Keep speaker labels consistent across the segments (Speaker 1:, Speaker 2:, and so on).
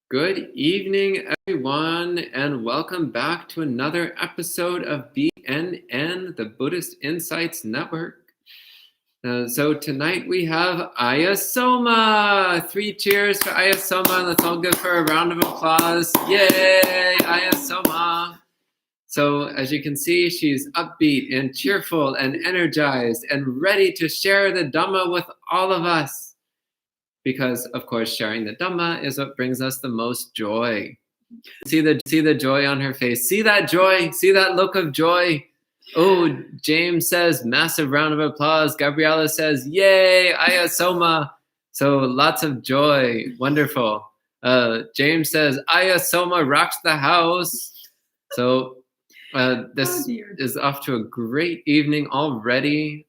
Speaker 1: Good evening, everyone, and welcome back to another episode of BNN, the Buddhist Insights Network. So tonight we have Ayya Somā. 3 cheers for Ayya Somā. Let's all give her a round of applause. Yay, Ayya Somā. So as you can see, she's upbeat and cheerful and energized and ready to share the Dhamma with all of us. Because, of course, sharing the Dhamma is what brings us the most joy. See the joy on her face. See that joy. See that look of joy. Oh, James says, massive round of applause. Gabriella says, yay, Ayya Somā. So lots of joy. Wonderful. James says, Ayya Somā rocks the house. So this is off to a great evening already.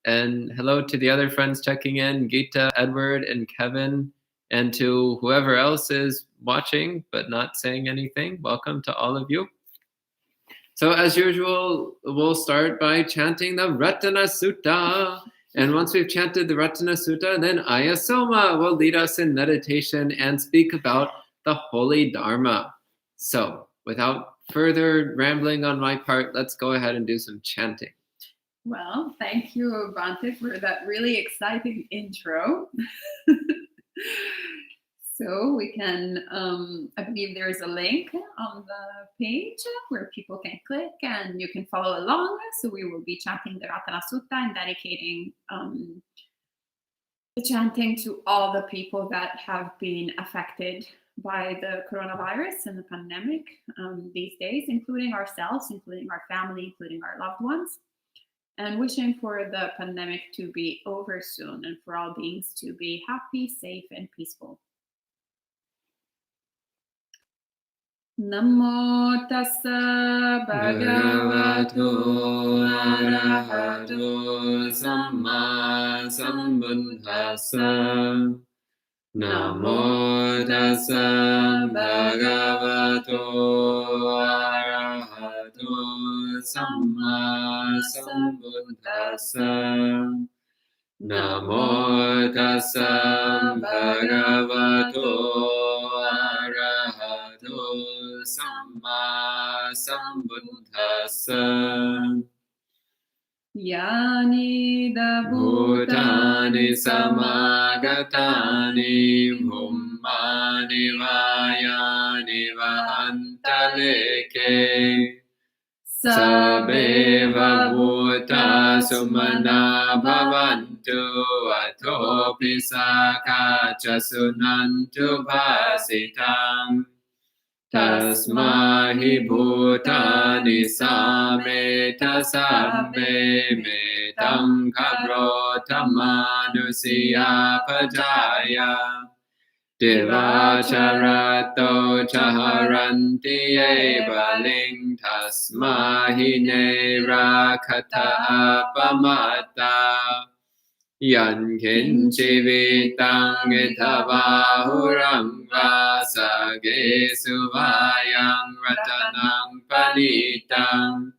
Speaker 1: And hello to the other friends checking in, Gita, Edward, and Kevin, and to whoever else is watching but not saying anything. Welcome to all of you. So as usual, we'll start by chanting the Ratana Sutta. And once we've chanted the Ratana Sutta, then Ayya Somā will lead us in meditation and speak about the Holy Dharma. So without further rambling on my part, let's go ahead and do some chanting.
Speaker 2: Well, thank you, Bhante, for that really exciting intro. So we can, I believe there is a link on the page where people can click and you can follow along. So we will be chanting the Ratana Sutta and dedicating the chanting to all the people that have been affected by the coronavirus and the pandemic these days, including ourselves, including our family, including our loved ones. And wishing for the pandemic to be over soon and for all beings to be happy, safe, and peaceful. Namo tassa bhagavato arahato samma sambuddhassa. Namo tassa bhagavato arahato samma sambuddhassa. Namo tassa bhagavato arahato samma sambuddhassa. Yani da bhutani samagatani bhummani vayani vahantaleke. Sabeva bhuta sumana bhavantu atopi sakacha sunantu bhasitam. Tasmahi bhutani sameta sabbe metam kabrotamanusya pajaya. Devacharato chaharanti evaling tasmahi nerakata apamata. Yan kinchi vitang etavahurang vasage suvayang ratanang panitang.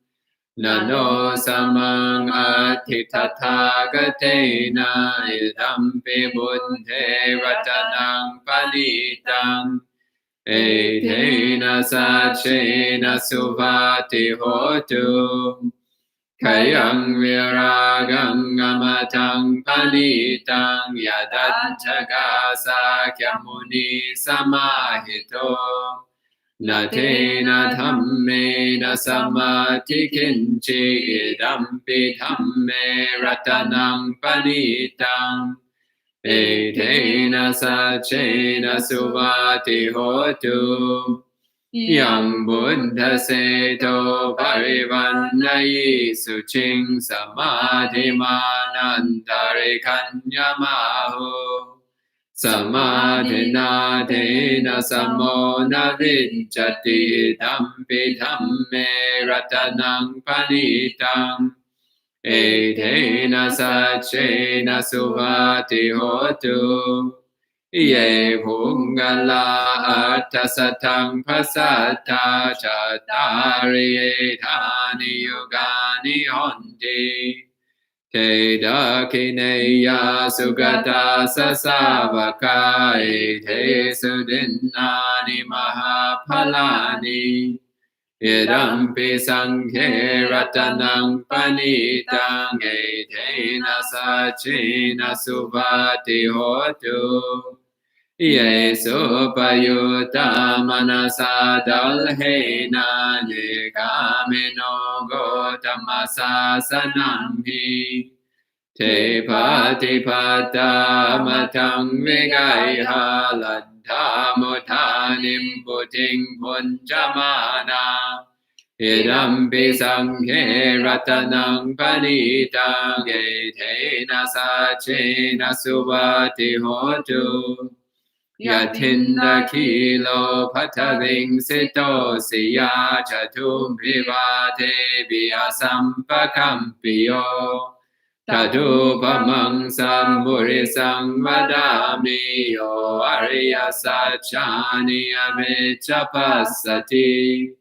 Speaker 2: Nano samang atitathagateina idampi buddhe ratanang panitang. Etena sachena suvati hotu. Kayang viragam amatang panitang yadajagasa kyamuni samahito. Natena dhammena samati kinchi idampi dhamme ratanang panitang. Etena sachena suvati hotu. Yang Buddha seto parivannayi suching samadhi manantare kanyamaho. Samadhina tena samona vichati dampi dhamme ratanang panitang. Etena sachena suvati hotu. Ye Pungala Attasatang Pasata Chatari Ethani Yogani Honti
Speaker 1: Keda kineya sugata sasavakai te sudinnani mahapalani idampi sanghe ratanang panitang etena sachena subhati hotu Yesu payuta manasa dalhena nikamino gotamasa sanamhi Te pati pata matang vigaiha ladha mutanim puting punjamana Idampi sanghe ratanang panitang etena sachena subhati hotu Yatinda kilo pataving sito siya chatum private viyasampakampiyo Tadupamang samburisang vadami yo arya sachani avechapasati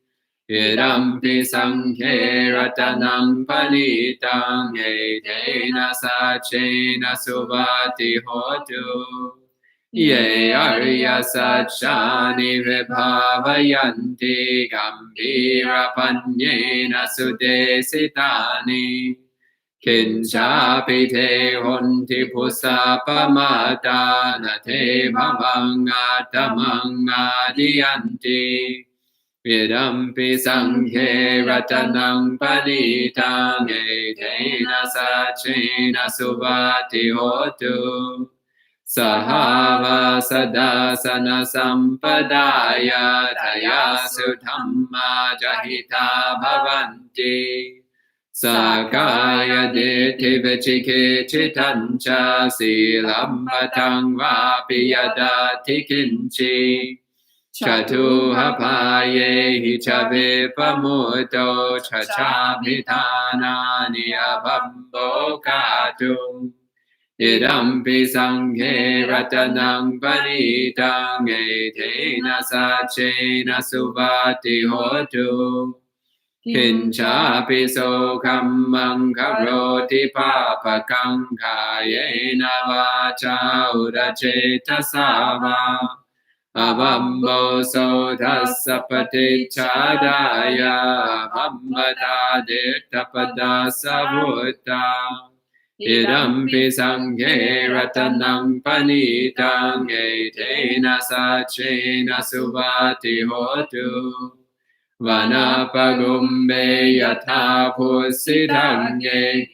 Speaker 1: Idampi sanghe ratanang panitang etena sachena subhati hotu Ye arya sachani vibhavayanti gambhira panyena sudesitani Kinchapi te honti pusapamata na te bhavanga tamanga diyanti Vidampi sanghe ratanang panitang etena sachena subhati hotu Sahava sadasana sampadaya tayasu dhamma jahita bhavanti Sakaya diti vichike chitancha silam vatang vapi yadati kinchi Chatuha paye hicha vipamuto chachabhitana niyabhambo katum Idampi sanghe ratanang panitang etena sachena subhati hotu Kinchapi sokham mankaroti papakang kayena vacha udacetasava Avambo sodhassa patichadaya Avambata dirtapadasa bhutta Idampi sanghe ratanang panitang etena sachena subhati hotu Vanapagumbe yatha pusidhange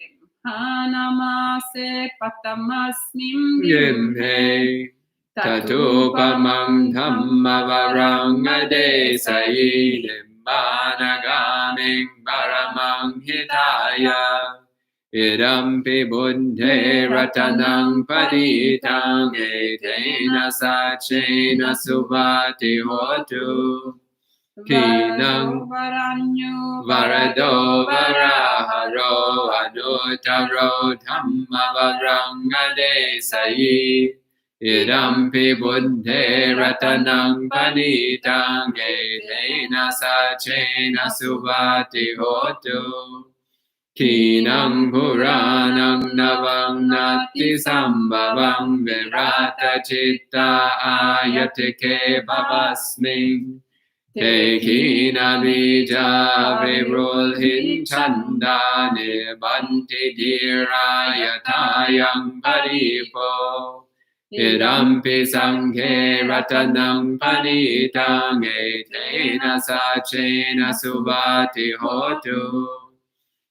Speaker 2: Hanamase patamasmim
Speaker 1: Gimhe Tatupamang dhammavarang adesayi Nibbanagaming paramang hitaya Idampi buddhe ratanang panitang etena sachena subhati hotu Kinang varado varaharo anuttaro dhammavarang adesayi Idampi buddhe ratanang panitang etena sachena subhati hotu Kinang puranang navang nati sambhavang virata citta ayatike bhavasming Te kina bija virulhin chanda nibanti dirayatayang paripo Idampi sanghe ratanang panitang etena sachena subhati hotu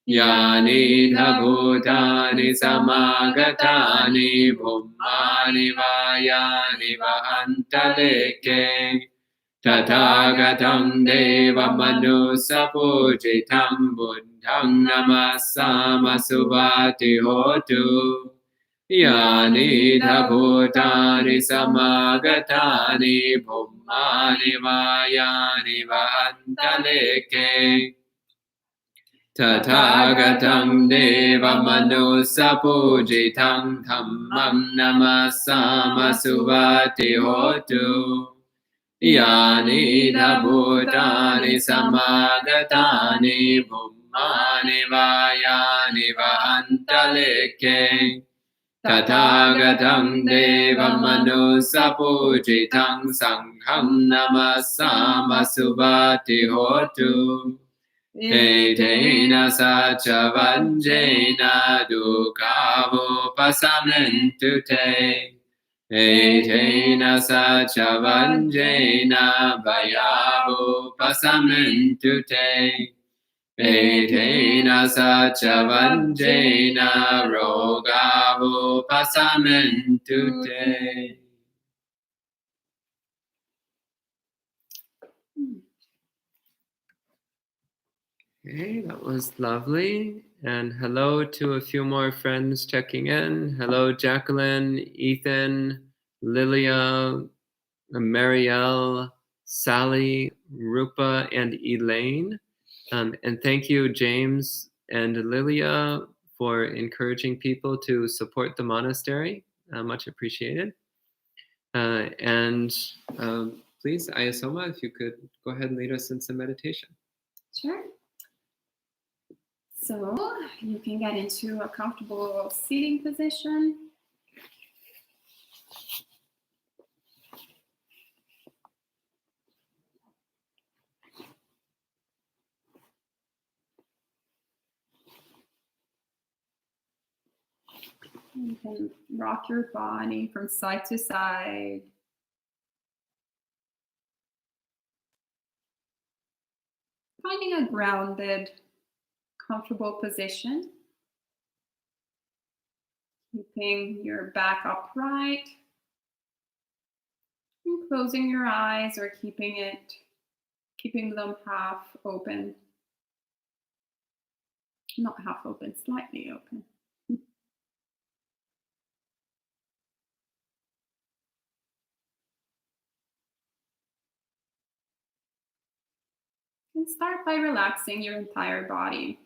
Speaker 1: Yani dhabhutani samagatani bhummani vayani vahantaleke Tathagatam deva manusa pujitam buddhang namasama subhati hotu Yani dhabhutani samagatani bhummani vayani vahantaleke Tathagatam deva manusa pujitam dhammam namasama subhati hotu Yani dhabhutani samagatani bhummani Anivayani va antalike Tathagatam devamanusapujitam sangham namasama subhati hotu Etena sacha vanjena dukkavo pasamentu te Etena sacha vanjena vayavo pasamentu te Etena sacha vanjena rogavo pasamentu te. Okay, that was lovely. And hello to a few more friends checking in. Hello, Jacqueline, Ethan, Lilia, Marielle, Sally, Rupa, and Elaine. And thank you, James and Lilia, for encouraging people to support the monastery. Much appreciated. And please, Ayya Somā, if you could go ahead and lead us in some meditation.
Speaker 2: Sure. So you can get into a comfortable seating position. You can rock your body from side to side. Finding a grounded, comfortable position. Keeping your back upright. And closing your eyes or keeping them half open. Not half open, slightly open. And start by relaxing your entire body.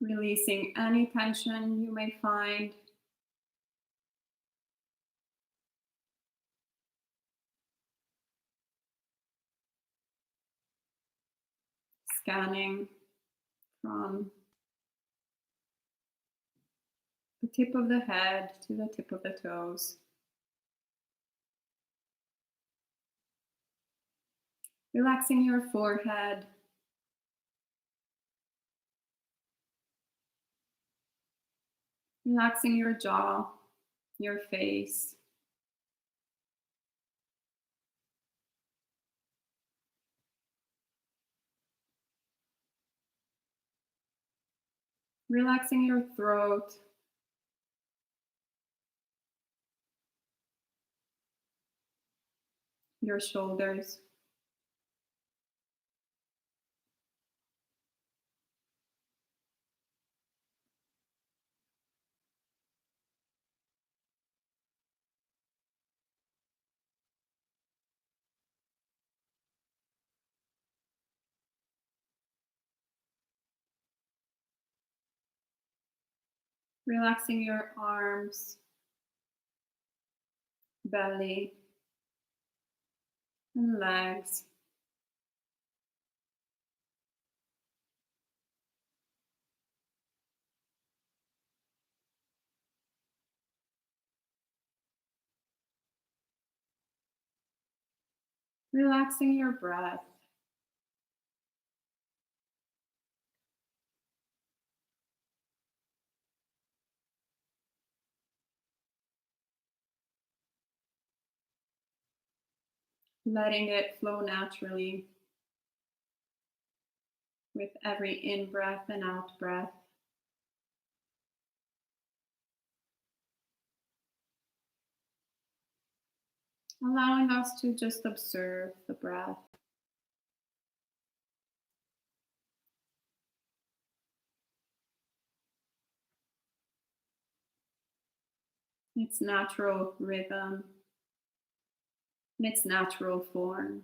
Speaker 2: Releasing any tension you may find. Scanning from the tip of the head to the tip of the toes. Relaxing your forehead. Relaxing your jaw, your face. Relaxing your throat. Your shoulders. Relaxing your arms, belly, and legs. Relaxing your breath. Letting it flow naturally with every in-breath and out-breath. Allowing us to just observe the breath. Its natural rhythm, its natural form.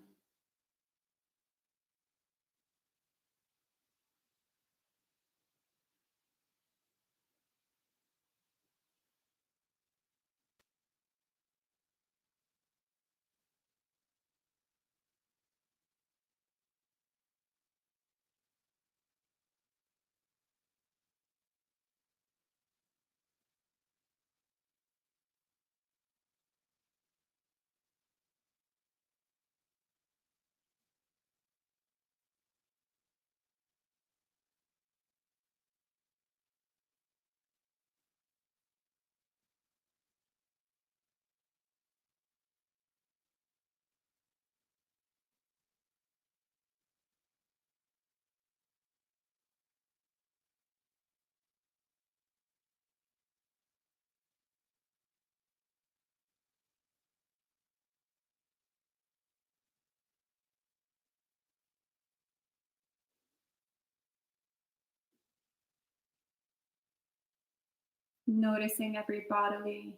Speaker 2: Noticing every bodily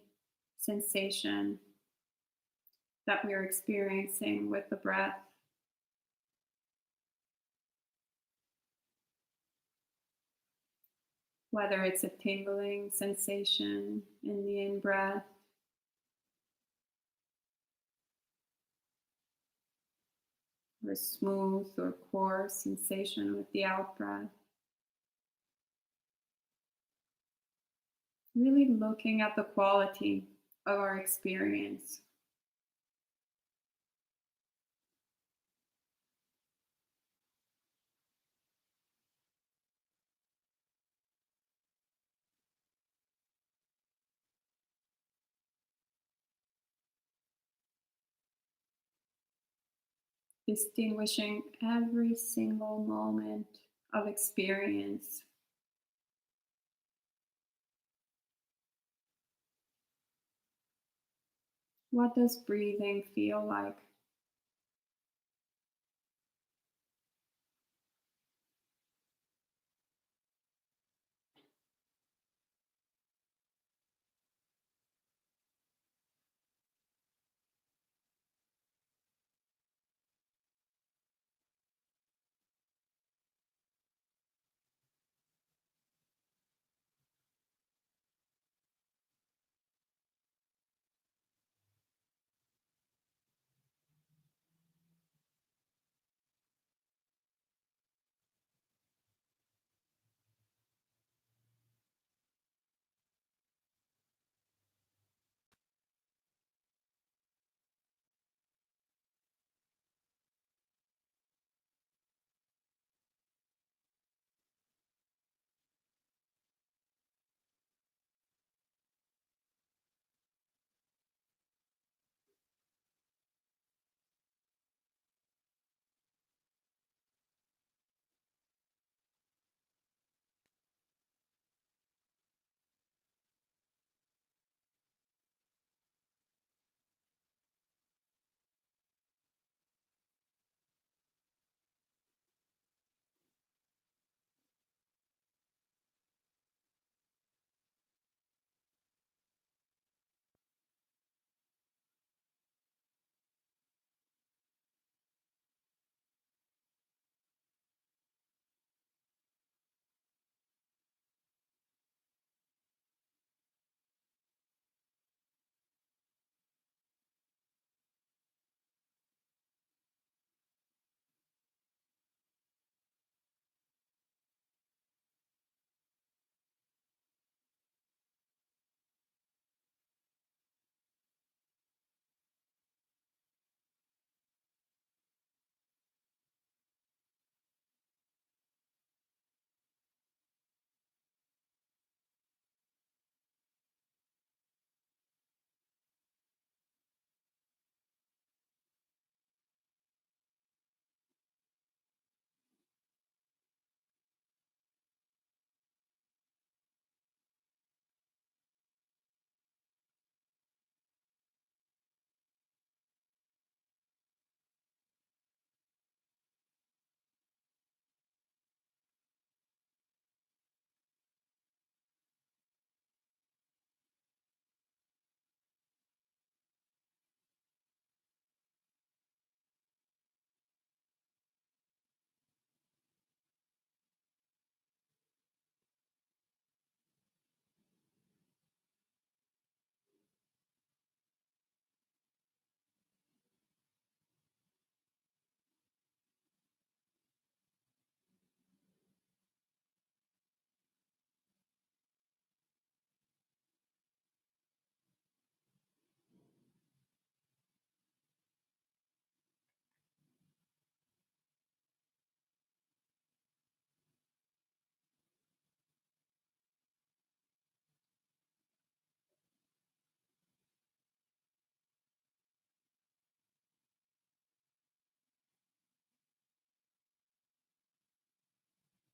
Speaker 2: sensation that we are experiencing with the breath. Whether it's a tingling sensation in the in-breath, or a smooth or coarse sensation with the out-breath. Really looking at the quality of our experience. Distinguishing every single moment of experience. What does breathing feel like?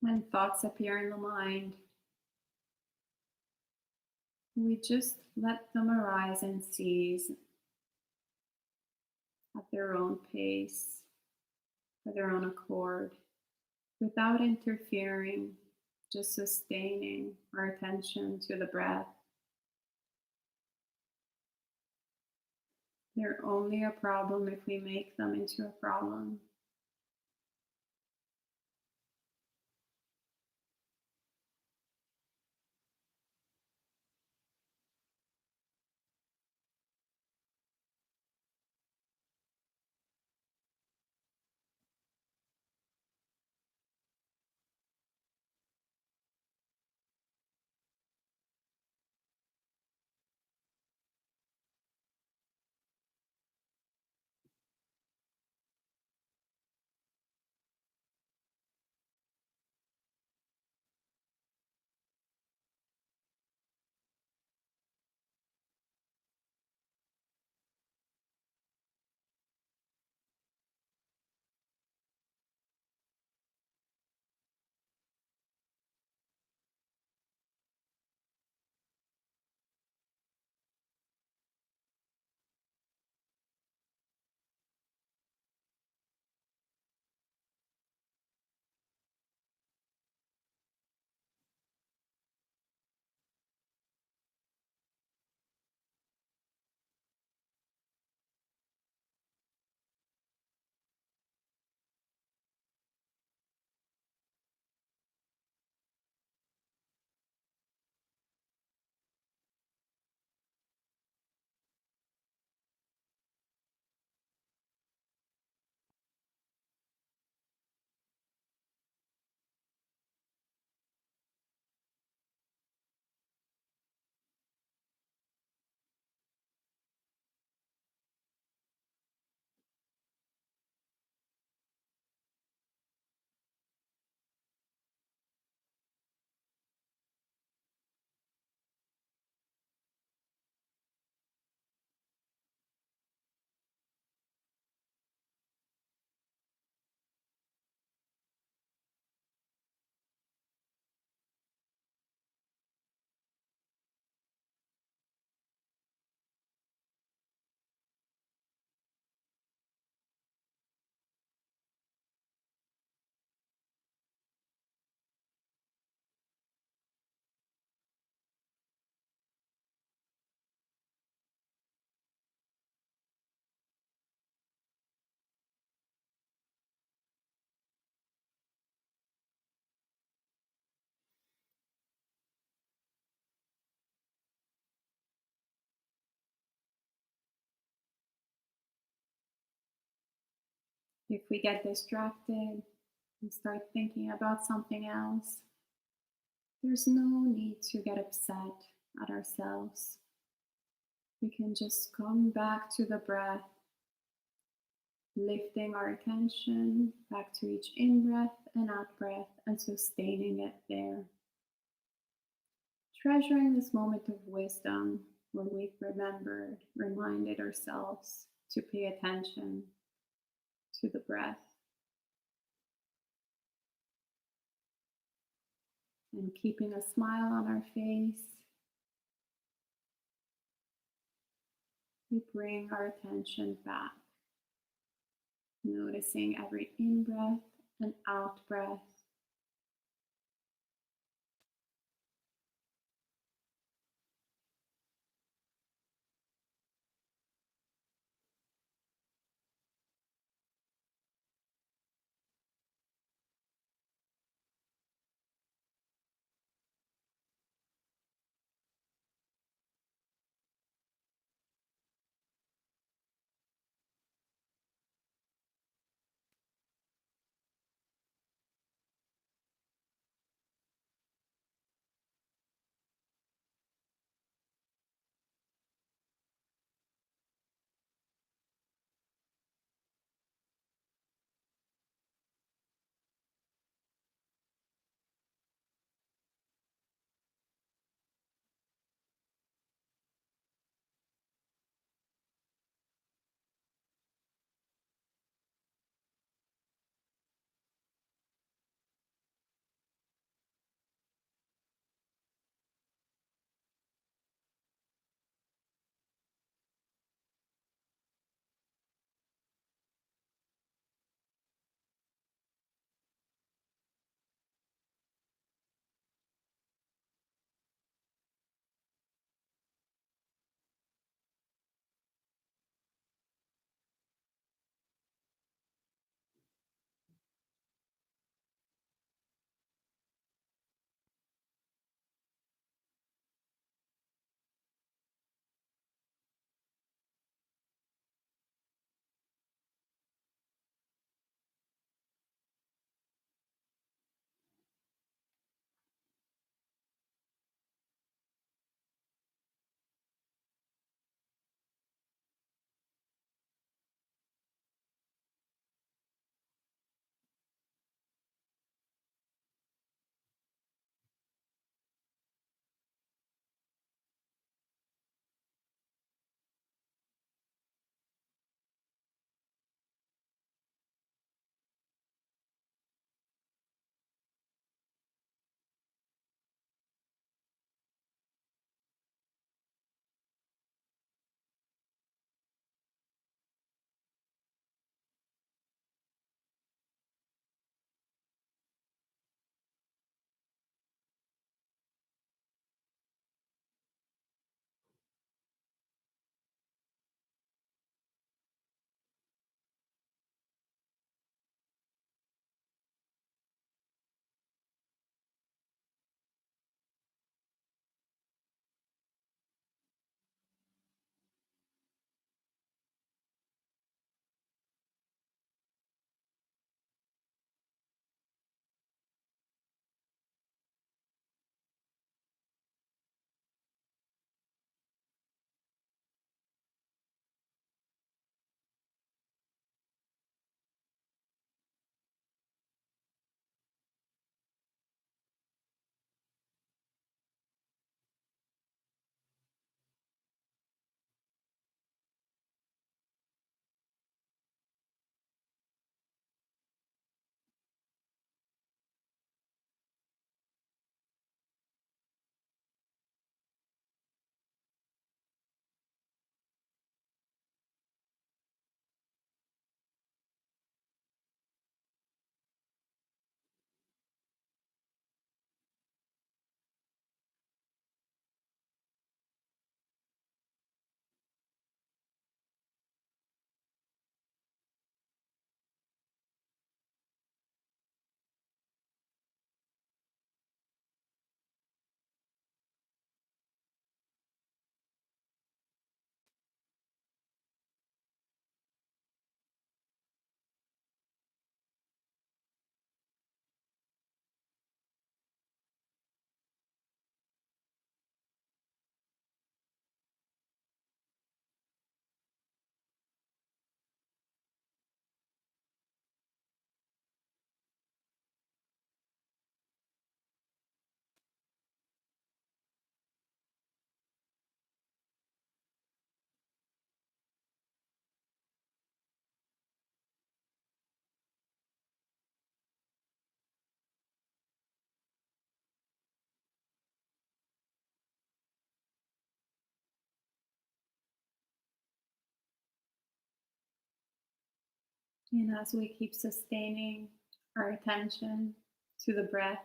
Speaker 2: When thoughts appear in the mind, we just let them arise and cease at their own pace, at their own accord, without interfering, just sustaining our attention to the breath. They're only a problem if we make them into a problem. If we get distracted and start thinking about something else, there's no need to get upset at ourselves. We can just come back to the breath, lifting our attention back to each in breath and out breath and sustaining it there. Treasuring this moment of wisdom where we've reminded ourselves to pay attention to the breath and keeping a smile on our face. We bring our attention back, noticing every in breath and out breath. And as we keep sustaining our attention to the breath,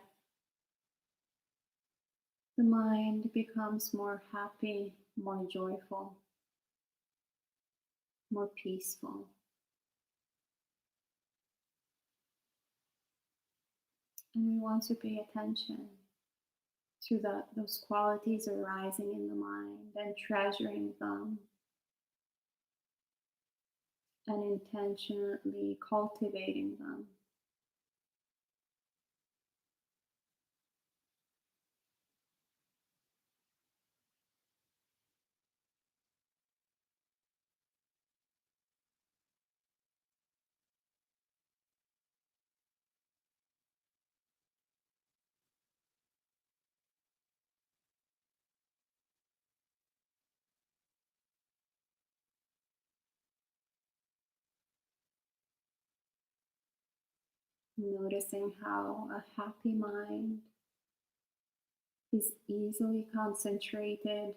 Speaker 2: the mind becomes more happy, more joyful, more peaceful. And we want to pay attention to those qualities arising in the mind and treasuring them and intentionally cultivating them. Noticing how a happy mind is easily concentrated,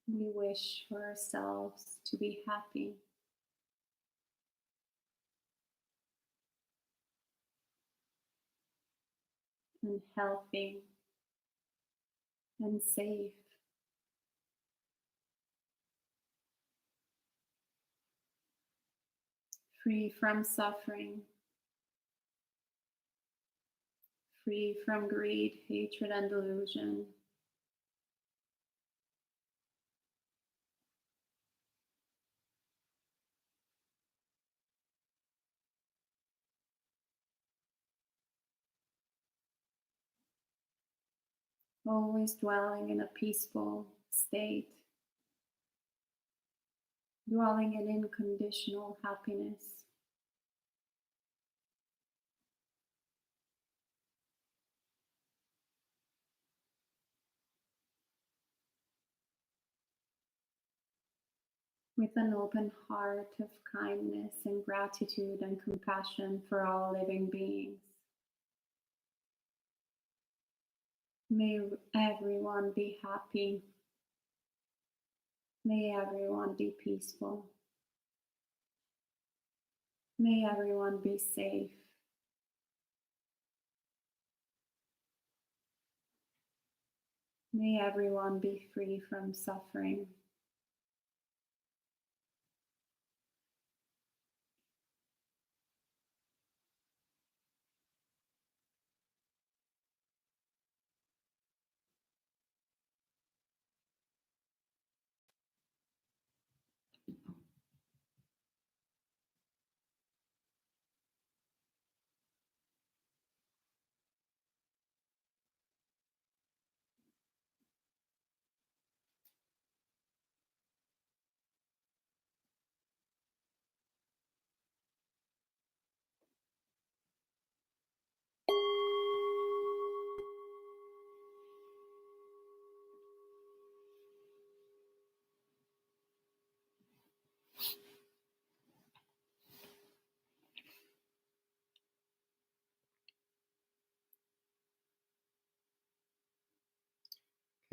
Speaker 2: we wish for ourselves to be happy and healthy and safe, free from suffering, free from greed, hatred, and delusion. Always dwelling in a peaceful state, dwelling in unconditional happiness. With an open heart of kindness and gratitude and compassion for all living beings. May everyone be happy. May everyone be peaceful. May everyone be safe. May everyone be free from suffering.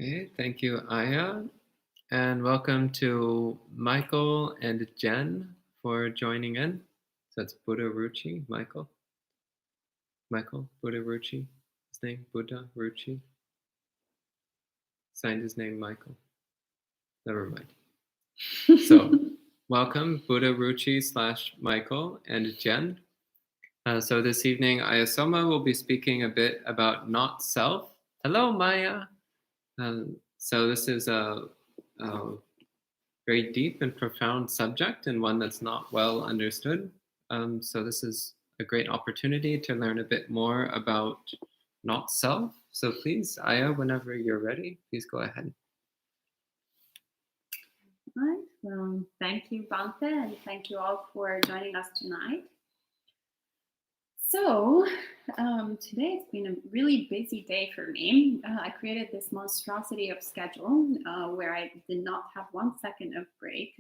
Speaker 1: Okay, thank you, Ayya. And welcome to Michael and Jen for joining in. So it's Buddha Ruchi, Michael. Michael, Buddha Ruchi. His name, Buddha Ruchi. Signed his name, Michael. Never mind. So, welcome, Buddha Ruchi / Michael and Jen. So this evening, Ayya Somā will be speaking a bit about not self. Hello, Maya. So this is a very deep and profound subject and one that's not well understood. So this is a great opportunity to learn a bit more about not self. So please, Ayya, whenever you're ready, please go ahead.
Speaker 2: All right. Well, thank you, Bante, and thank you all for joining us tonight. So today it's been a really busy day for me. I created this monstrosity of schedule where I did not have 1 second of break.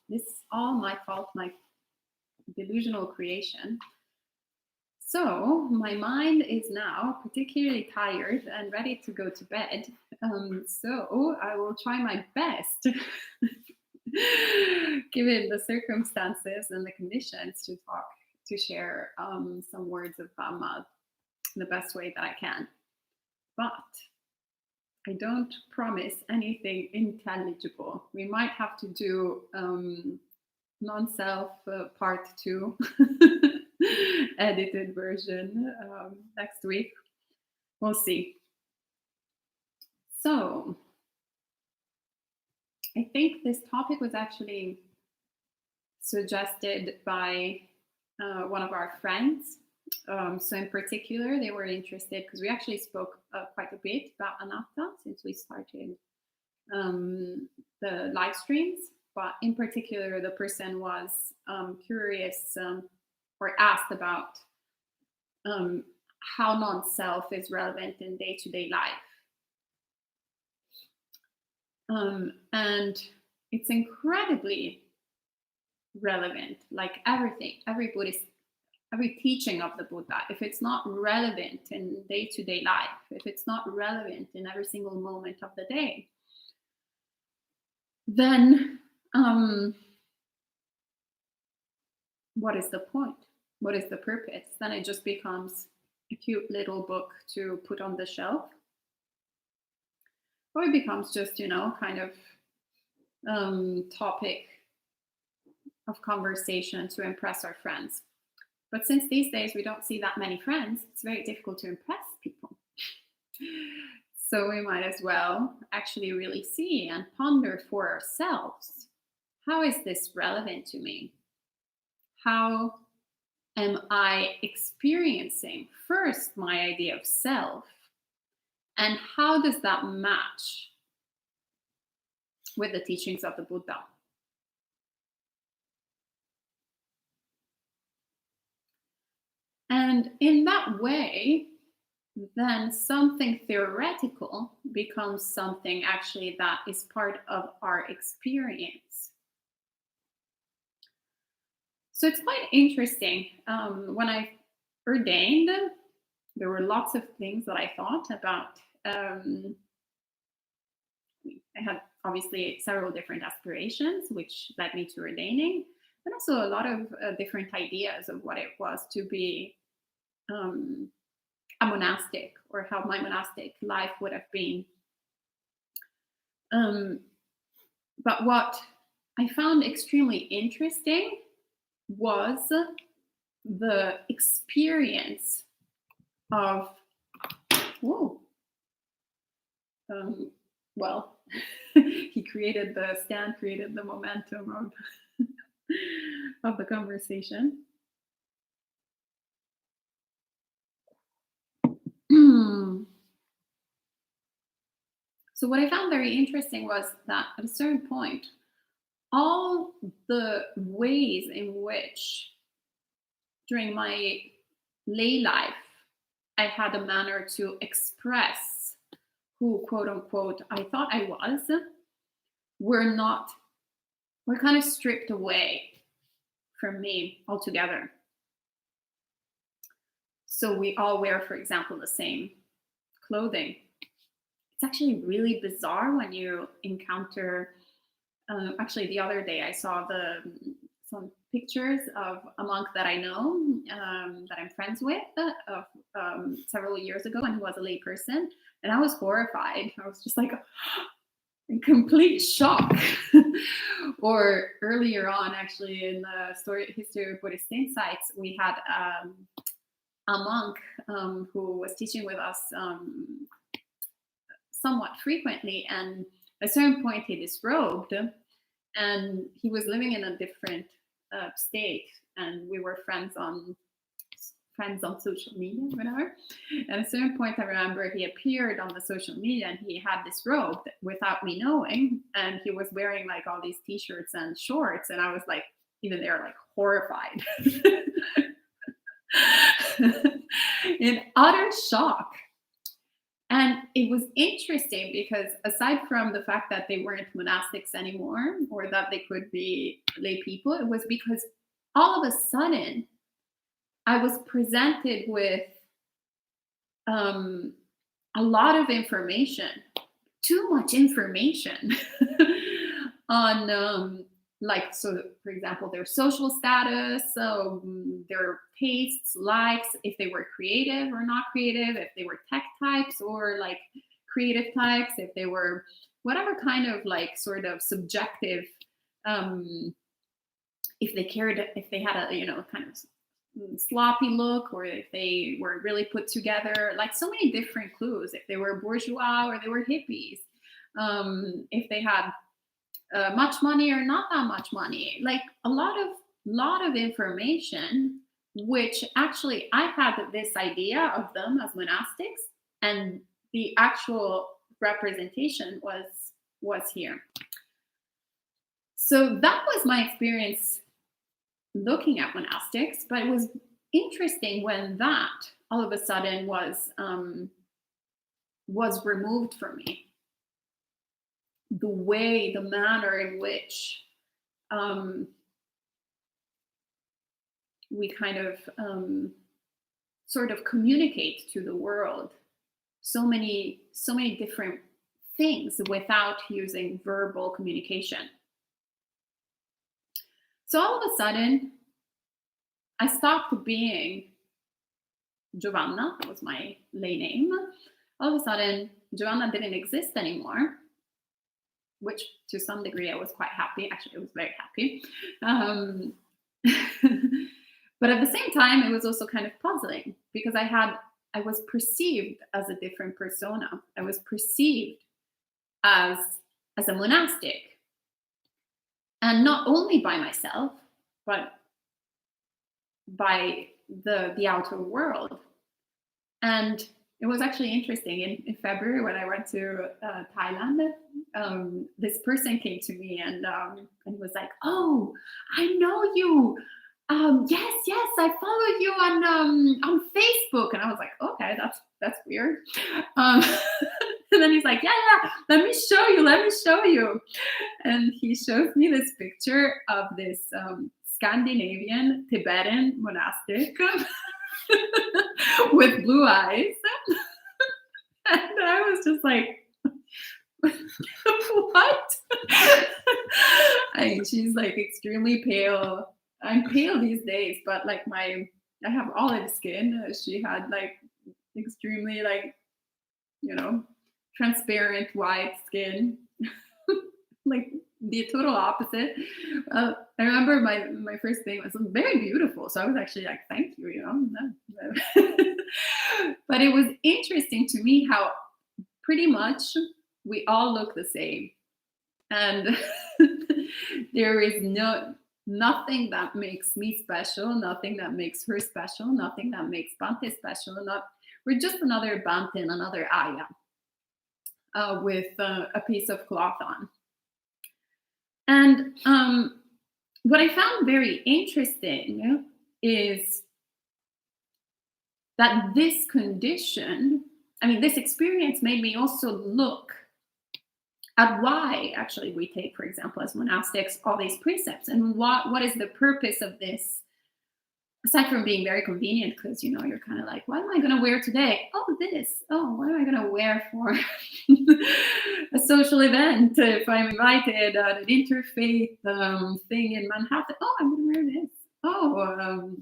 Speaker 2: This is all my fault, my delusional creation. So my mind is now particularly tired and ready to go to bed. So I will try my best, given the circumstances and the conditions, to share some words of Dhamma the best way that I can. But I don't promise anything intelligible. We might have to do non-self part 2 edited version next week. We'll see. So I think this topic was actually suggested by one of our friends. So in particular, they were interested because we actually spoke quite a bit about anatta since we started the live streams. But in particular, the person was curious or asked about how non-self is relevant in day-to-day life. And it's incredibly relevant, like everything, every teaching of the Buddha. If it's not relevant in day-to-day life, if it's not relevant in every single moment of the day, then what is the point? What is the purpose? Then it just becomes a cute little book to put on the shelf. Or it becomes just, kind of topic of conversation to impress our friends. But since these days we don't see that many friends, it's very difficult to impress people. So we might as well actually really see and ponder for ourselves, how is this relevant to me? How am I experiencing first my idea of self? And how does that match with the teachings of the Buddha? And in that way, then something theoretical becomes something actually that is part of our experience. So it's quite interesting. When I ordained, there were lots of things that I thought about. I had obviously several different aspirations, which led me to ordaining, but also a lot of different ideas of what it was to be a monastic, or how my monastic life would have been. But what I found extremely interesting was the experience of, well, he created the stand, created the momentum of the conversation. So what I found very interesting was that at a certain point, all the ways in which during my lay life I had a manner to express who, quote unquote, I thought I was, were kind of stripped away from me altogether. So we all wear, for example, the same clothing. It's actually really bizarre when you encounter, actually the other day I saw some pictures of a monk that I know, that I'm friends with, several years ago, and he was a lay person, and I was horrified. I was just like in complete shock. Or earlier on, actually, in the history of Buddhist insights, we had a monk who was teaching with us somewhat frequently, and at a certain point he disrobed, and he was living in a different state, and we were friends on social media, whatever. And at a certain point, I remember he appeared on the social media and he had disrobed without me knowing, and he was wearing like all these t-shirts and shorts, and I was like, even there, like horrified. in utter shock. And it was interesting because aside from the fact that they weren't monastics anymore or that they could be lay people, it was because all of a sudden I was presented with a lot of information, too much information on like, so for example, their social status, their tastes, likes, if they were creative or not creative, if they were tech types or like creative types, if they were whatever kind of like sort of subjective, if they cared, if they had a, kind of sloppy look, or if they were really put together, like so many different clues, if they were bourgeois or they were hippies, if they had much money or not that much money, like a lot of information, which actually I had this idea of them as monastics, and the actual representation was here. So that was my experience looking at monastics, but it was interesting when that all of a sudden was removed from me. The manner in which we kind of sort of communicate to the world so many different things without using verbal communication. So all of a sudden, I stopped being Giovanna, that was my lay name. All of a sudden, Giovanna didn't exist anymore, which to some degree I was quite happy. Actually, I was very happy. But at the same time, it was also kind of puzzling because I was perceived as a different persona. I was perceived as a monastic. And not only by myself, but by the outer world. And it was actually interesting. In February, when I went to Thailand, this person came to me and was like, "Oh, I know you. Yes, I follow you on Facebook." And I was like, "Okay, that's weird." And then he's like, yeah, let me show you. And he shows me this picture of this Scandinavian Tibetan monastic with blue eyes. And I was just like, what? She's like extremely pale. I'm pale these days, but like I have olive skin. She had like extremely like, transparent white skin, like the total opposite. I remember my first thing was very beautiful, so I was actually like, thank you, But it was interesting to me how pretty much we all look the same, and there is nothing that makes me special, nothing that makes her special, nothing that makes Bante special. We're just another Bante and another Ayya. With a piece of cloth on. And what I found very interesting is that this experience made me also look at why actually we take, for example, as monastics, all these precepts, and what is the purpose of this, aside from being very convenient, because you're kind of like, what am I going to wear today? Oh, this. Oh, what am I going to wear for a social event if I'm invited at an interfaith thing in Manhattan? Oh, I'm going to wear this. Oh,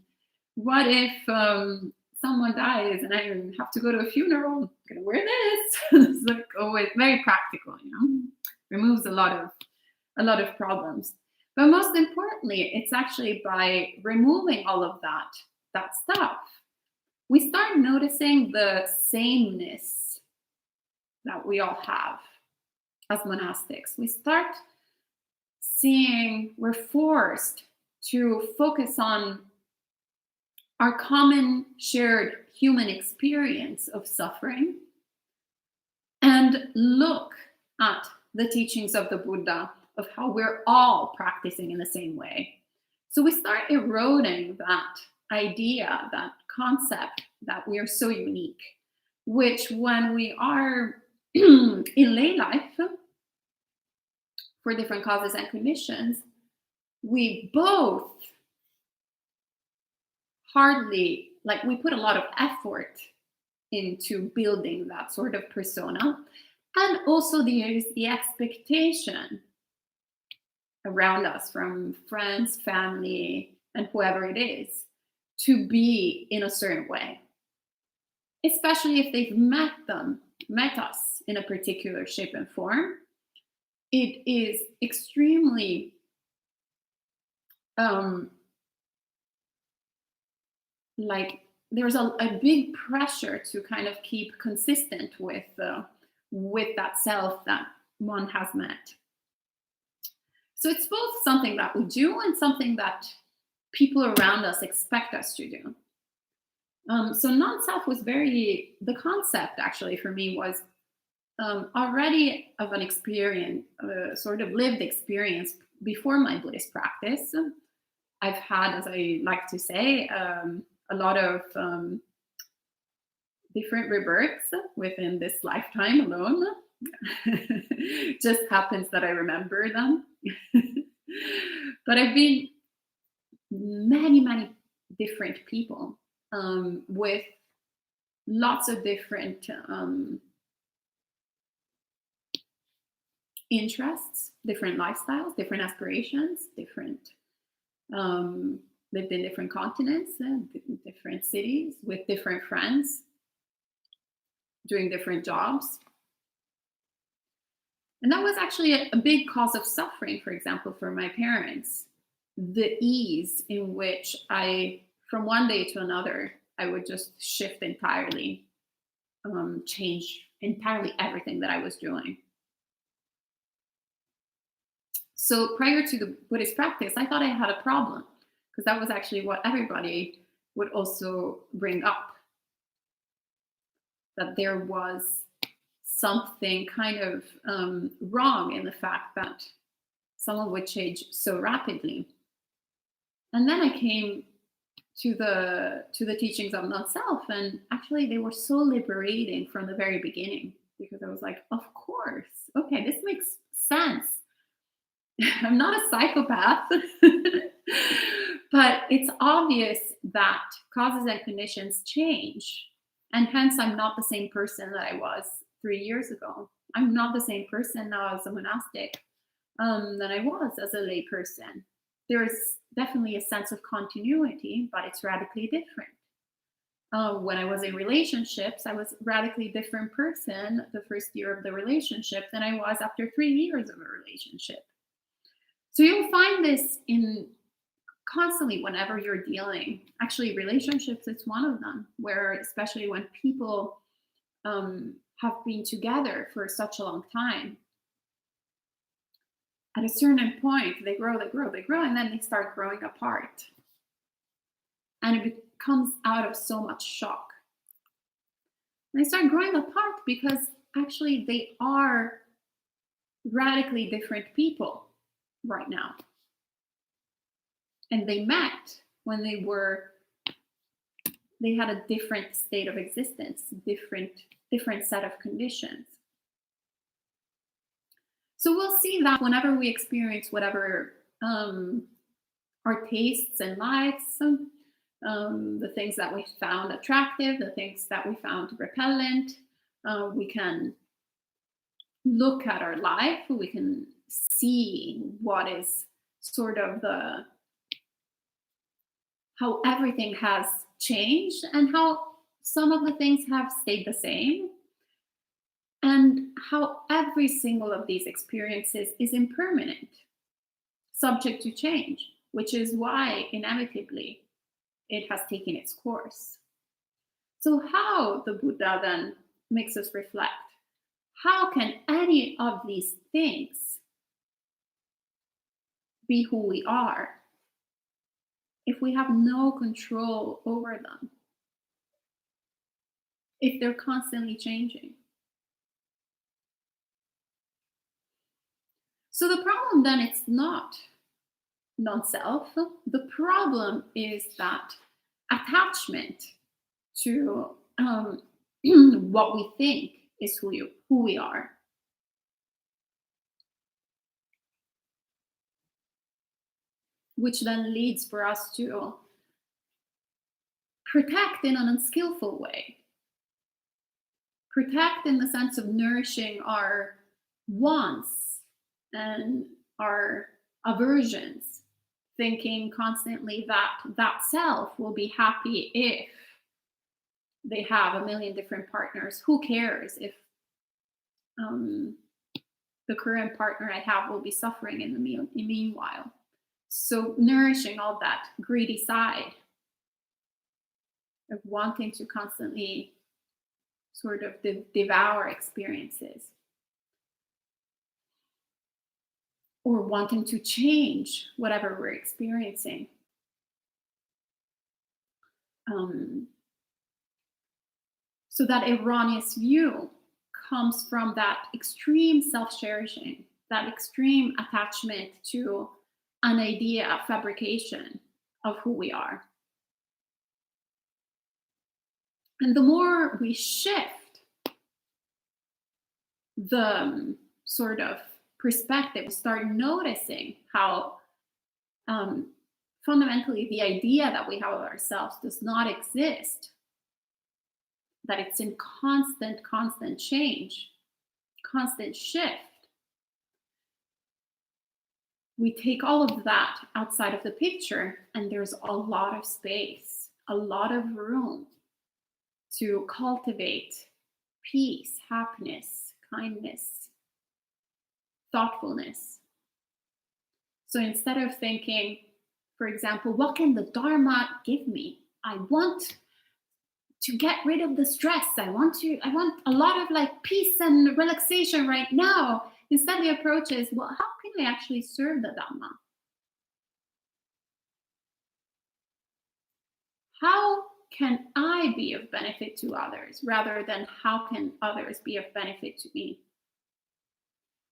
Speaker 2: what if someone dies and I have to go to a funeral? I'm going to wear this. It's like always very practical, removes a lot of problems. But most importantly, it's actually by removing all of that stuff, we start noticing the sameness that we all have as monastics. We start seeing we're forced to focus on our common shared human experience of suffering and look at the teachings of the Buddha of how we're all practicing in the same way. So we start eroding that idea, that concept that we are so unique, which when we are in lay life, for different causes and conditions, we both we put a lot of effort into building that sort of persona. And also there is the expectation around us from friends, family, and whoever it is to be in a certain way, especially if they've met us in a particular shape and form. It is extremely there's a big pressure to kind of keep consistent with that self that one has met. So it's both something that we do and something that people around us expect us to do. So non-self was the concept actually for me was already of an experience, sort of lived experience before my Buddhist practice. I've had, as I like to say, a lot of different rebirths within this lifetime alone. Just happens that I remember them. But I've been many different people with lots of different interests, different lifestyles, different aspirations, lived in different continents, different cities, with different friends, doing different jobs. And that was actually a big cause of suffering, for example, for my parents. The ease in which from one day to another, I would just shift entirely, change entirely everything that I was doing. So prior to the Buddhist practice, I thought I had a problem, because that was actually what everybody would also bring up, that there was something kind of wrong in the fact that someone would change so rapidly. And then I came to the teachings of non-self, and actually they were so liberating from the very beginning, because I was like, of course, okay, this makes sense. I'm not a psychopath, but it's obvious that causes and conditions change, and hence I'm not the same person that I was 3 years ago. I'm not the same person now as a monastic than I was as a lay person. There's definitely a sense of continuity, but it's radically different. When I was in relationships, I was a radically different person the first year of the relationship than I was after 3 years of a relationship. So you'll find this in constantly whenever you're dealing. Actually, relationships, it's one of them, where especially when people have been together for such a long time, at a certain point, they grow, and then they start growing apart. And it comes out of so much shock. And they start growing apart because actually they are radically different people right now. And they met when they had a different state of existence, different set of conditions. So we'll see that whenever we experience whatever our tastes and likes, the things that we found attractive, the things that we found repellent, we can look at our life, we can see what is sort of how everything has changed and how some of the things have stayed the same, and how every single of these experiences is impermanent, subject to change, which is why inevitably it has taken its course. So how the Buddha then makes us reflect, how can any of these things be who we are if we have no control over them, if they're constantly changing? So the problem then, it's not non-self. The problem is that attachment to what we think is who we are. Which then leads for us to protect in an unskillful way. Protect in the sense of nourishing our wants and our aversions, thinking constantly that that self will be happy if they have a million different partners. Who cares if the current partner I have will be suffering in the meanwhile? So nourishing all that greedy side of wanting to constantly sort of devour experiences, or wanting to change whatever we're experiencing. So that erroneous view comes from that extreme self-cherishing, that extreme attachment to an idea of fabrication of who we are. And the more we shift the sort of perspective, start noticing how fundamentally the idea that we have of ourselves does not exist, that it's in constant change, constant shift. We take all of that outside of the picture, and there's a lot of space, a lot of room to cultivate peace, happiness, kindness, thoughtfulness. So instead of thinking, for example, what can the Dharma give me? I want to get rid of the stress. I want a lot of like peace and relaxation right now. Instead, the approach is, well, how can I actually serve the Dhamma? How can I be of benefit to others rather than how can others be of benefit to me?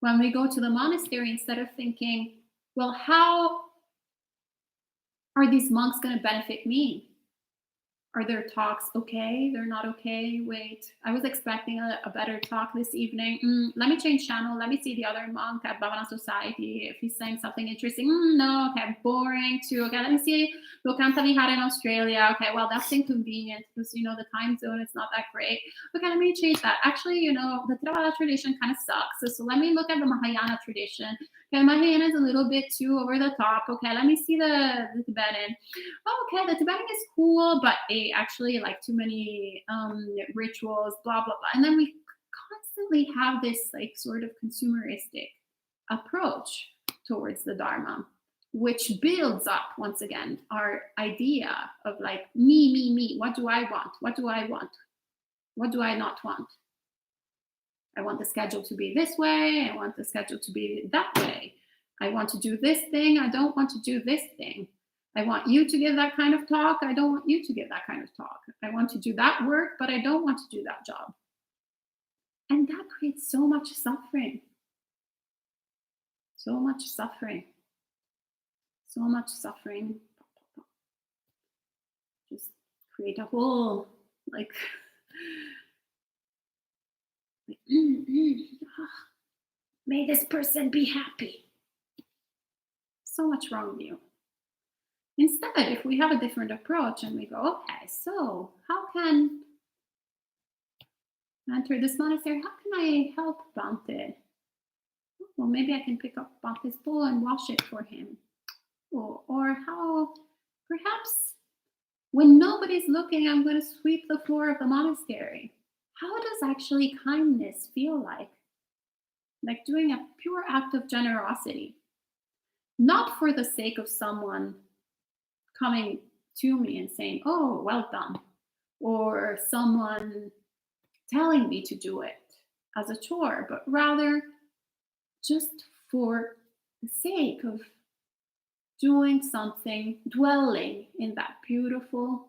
Speaker 2: When we go to the monastery, instead of thinking, well, how are these monks going to benefit me? Are their talks okay? They're not okay? Wait, I was expecting a better talk this evening. Let me change channel. Let me see the other monk at Bhavana Society if he's saying something interesting. No, okay, boring too. Okay, let me see Lokanta Vihara in Australia. Okay, well, that's inconvenient because, the time zone is not that great. Okay, let me change that. Actually, the Theravada tradition kind of sucks. So let me look at the Mahayana tradition. Okay, Mahayana is a little bit too over the top. Okay, let me see the Tibetan. Oh, okay, the Tibetan is cool, but actually like too many rituals, blah, blah, blah. And then we constantly have this like sort of consumeristic approach towards the Dharma, which builds up, once again, our idea of like me. What do I want? What do I want? What do I not want? I want the schedule to be this way. I want the schedule to be that way. I want to do this thing. I don't want to do this thing. I want you to give that kind of talk. I don't want you to give that kind of talk. I want to do that work, but I don't want to do that job. And that creates so much suffering. So much suffering. So much suffering. Just create a whole, like, may this person be happy. So much wrong view. Instead, if we have a different approach and we go, okay, so how can I enter this monastery? How can I help Bhante? Well, maybe I can pick up Bhante's bowl and wash it for him. Or how, perhaps, when nobody's looking, I'm going to sweep the floor of the monastery. How does actually kindness feel like? Like doing a pure act of generosity. Not for the sake of someone coming to me and saying, oh, well done. Or someone telling me to do it as a chore, but rather just for the sake of doing something, dwelling in that beautiful,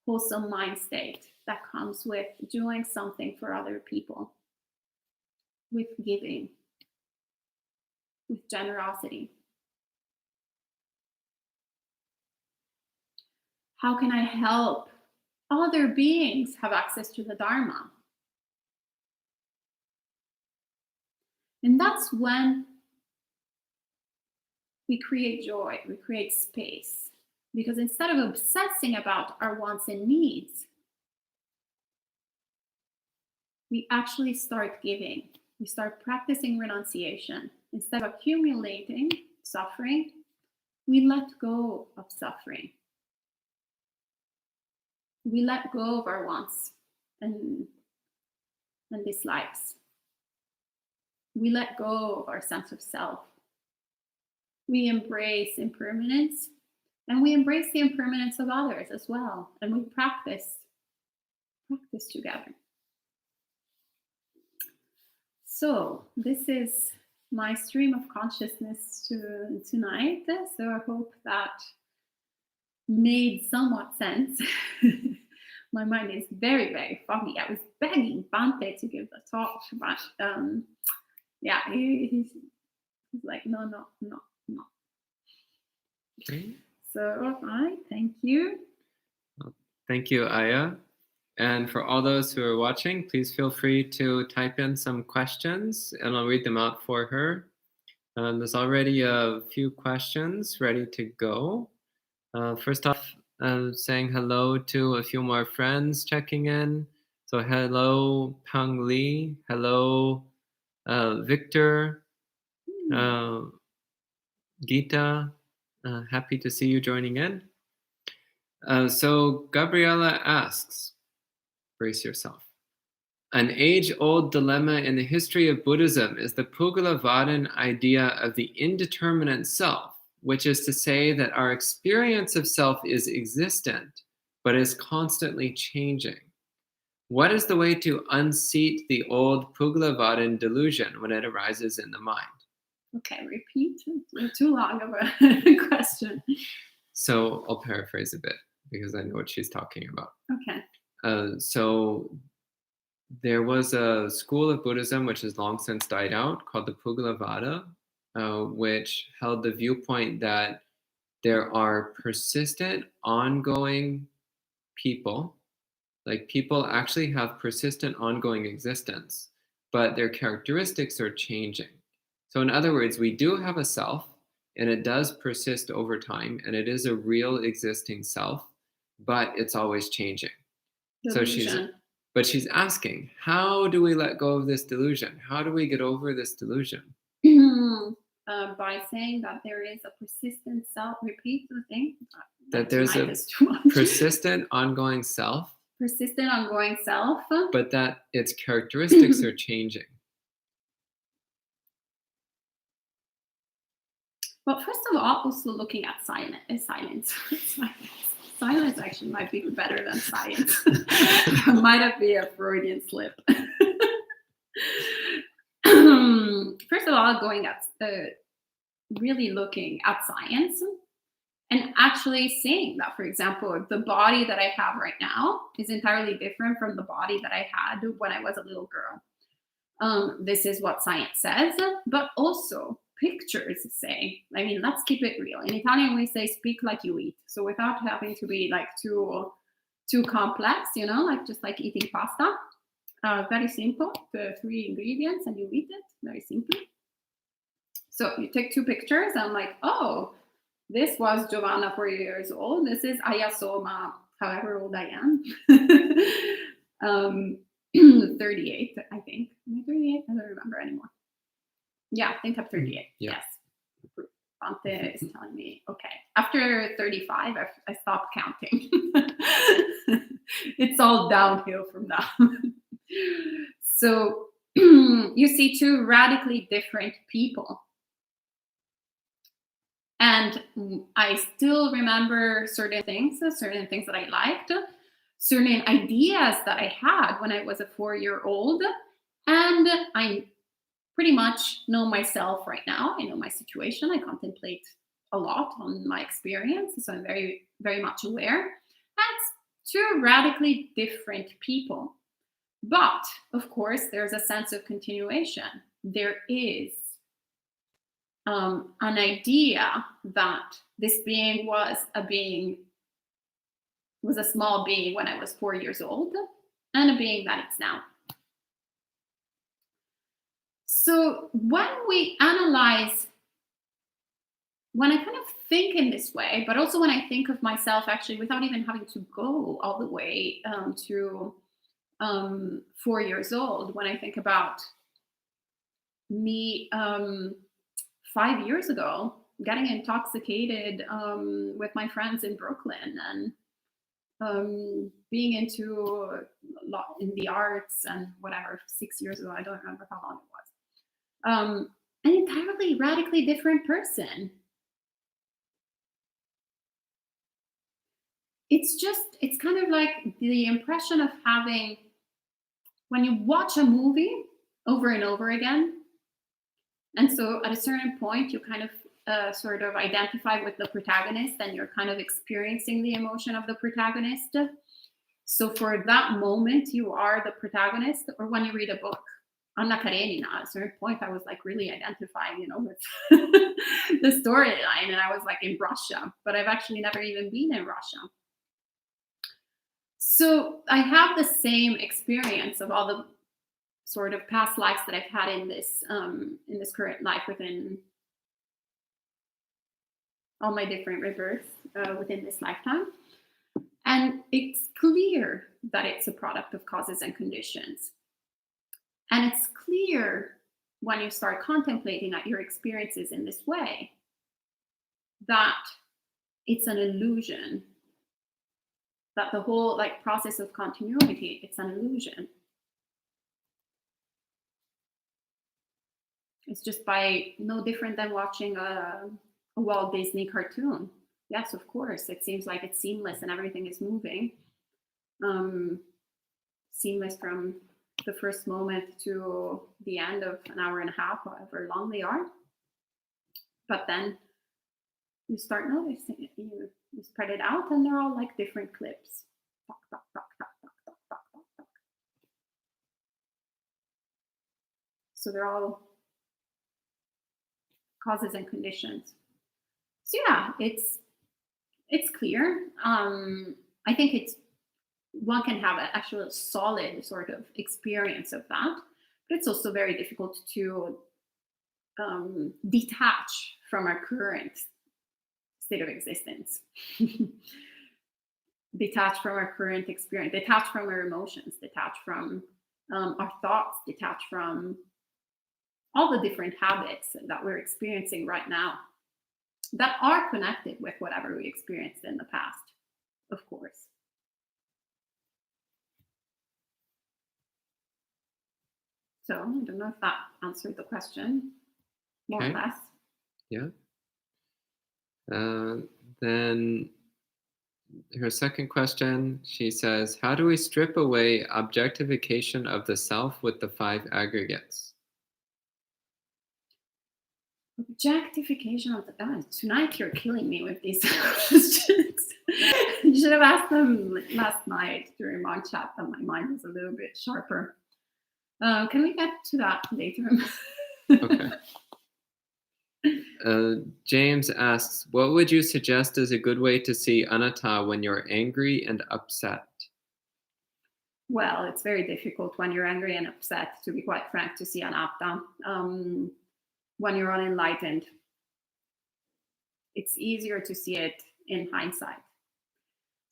Speaker 2: wholesome mind state that comes with doing something for other people, with giving, with generosity. How can I help other beings have access to the Dharma. And that's when we create joy, we create space. Because instead of obsessing about our wants and needs, we actually start giving. We start practicing renunciation. Instead of accumulating suffering, we let go of suffering. We let go of our wants and dislikes. We let go of our sense of self. We embrace impermanence, and we embrace the impermanence of others as well. And we practice together. So this is my stream of consciousness tonight. So I hope that made somewhat sense. My mind is very, very foggy. I was begging Bante to give the talk, but yeah, he's like, no.
Speaker 1: Okay.
Speaker 2: So I thank you.
Speaker 1: Well, thank you, Ayya. And for all those who are watching, please feel free to type in some questions and I'll read them out for her. There's already a few questions ready to go. First off, saying hello to a few more friends checking in. So hello, Pang Li. Hello, Victor. Gita. Happy to see you joining in. So Gabriella asks, brace yourself. An age-old dilemma in the history of Buddhism is the Pugala-Vadan idea of the indeterminate self, which is to say that our experience of self is existent, but is constantly changing. What is the way to unseat the old Pugala-Vadan delusion when it arises in the mind?
Speaker 2: Okay, repeat. Too long of a question.
Speaker 1: So I'll paraphrase a bit because I know what she's talking about.
Speaker 2: Okay.
Speaker 1: So there was a school of Buddhism which has long since died out called the Pugala-Vada, which held the viewpoint that there are persistent, ongoing people. Like people actually have persistent, ongoing existence, but their characteristics are changing. So in other words, we do have a self, and it does persist over time, and it is a real existing self, but it's always changing.
Speaker 2: Delusion.
Speaker 1: But she's asking, how do we let go of this delusion? How do we get over this delusion?
Speaker 2: By saying that there is a persistent self. Repeat the thing.
Speaker 1: That there's a persistent, ongoing self.
Speaker 2: Persistent, ongoing self.
Speaker 1: But that its characteristics are changing.
Speaker 2: Well, first of all, also looking at silence. Silence actually might be better than science. Might have been a Freudian slip. First of all, going at really looking at science and actually saying that, for example, the body that I have right now is entirely different from the body that I had when I was a little girl. This is what science says, but also pictures say, I mean, let's keep it real. In Italian, we say speak like you eat. So without having to be like too complex, like just like eating pasta. Very simple, the 3 ingredients and you eat it very simply. So you take 2 pictures and I'm like, oh, this was Giovanna, 4 years old. This is Ayya Somā, however old I am. 38, I think. Am I 38? I don't remember anymore. Yeah, I think I'm 38. Yeah. Yes. Bante is telling me, okay. After 35, I stopped counting. It's all downhill from now. So you see 2 radically different people. And I still remember certain things that I liked, certain ideas that I had when I was a 4-year-old. And I pretty much know myself right now. I know my situation. I contemplate a lot on my experience. So I'm very, very much aware. That's 2 radically different people. But of course, there's a sense of continuation. There is an idea that this being was a being was a small being when I was 4 years old, and a being that it's now. So when we analyze, when I kind of think in this way, but also when I think of myself actually without even having to go all the way to 4 years old, when I think about me 5 years ago getting intoxicated with my friends in Brooklyn, and being into a lot in the arts and whatever, 6 years ago, I don't remember how long it was. An entirely radically different person. It's kind of like the impression of having, when you watch a movie over and over again, and so at a certain point you kind of sort of identify with the protagonist, and you're kind of experiencing the emotion of the protagonist. So for that moment you are the protagonist. Or when you read a book, Anna Karenina, at a certain point I was like really identifying, with the storyline, and I was like in Russia, but I've actually never even been in Russia. So I have the same experience of all the sort of past lives that I've had in this current life, within all my different rebirths within this lifetime. And it's clear that it's a product of causes and conditions. And it's clear when you start contemplating at your experiences in this way that it's an illusion, that the whole process of continuity, it's an illusion. It's just by no different than watching a Walt Disney cartoon. Yes, of course, it seems like it's seamless and everything is moving. Seamless from the first moment to the end of an hour and a half, however long they are. But then you start noticing it. You spread it out, and they're all like different clips. Talk, talk, talk, talk, talk, talk, talk, talk, talk. So they're all causes and conditions. So yeah, it's clear. I think one can have an actual solid sort of experience of that, but it's also very difficult to detach from our current state of existence. Detach from our current experience, detach from our emotions, detach from our thoughts, detach from all the different habits that we're experiencing right now that are connected with whatever we experienced in the past, of course. So I don't know if that answered the question, more or less.
Speaker 1: Yeah. Then her second question, she says, how do we strip away objectification of the self with the 5 aggregates?
Speaker 2: Objectification of the tonight you're killing me with these questions. You should have asked them last night during my chat, and my mind was a little bit sharper. Can we get to that later?
Speaker 1: Okay. James asks, what would you suggest is a good way to see anatta when you're angry and upset?
Speaker 2: Well, it's very difficult when you're angry and upset, to be quite frank, to see anatta. When you're unenlightened, it's easier to see it in hindsight.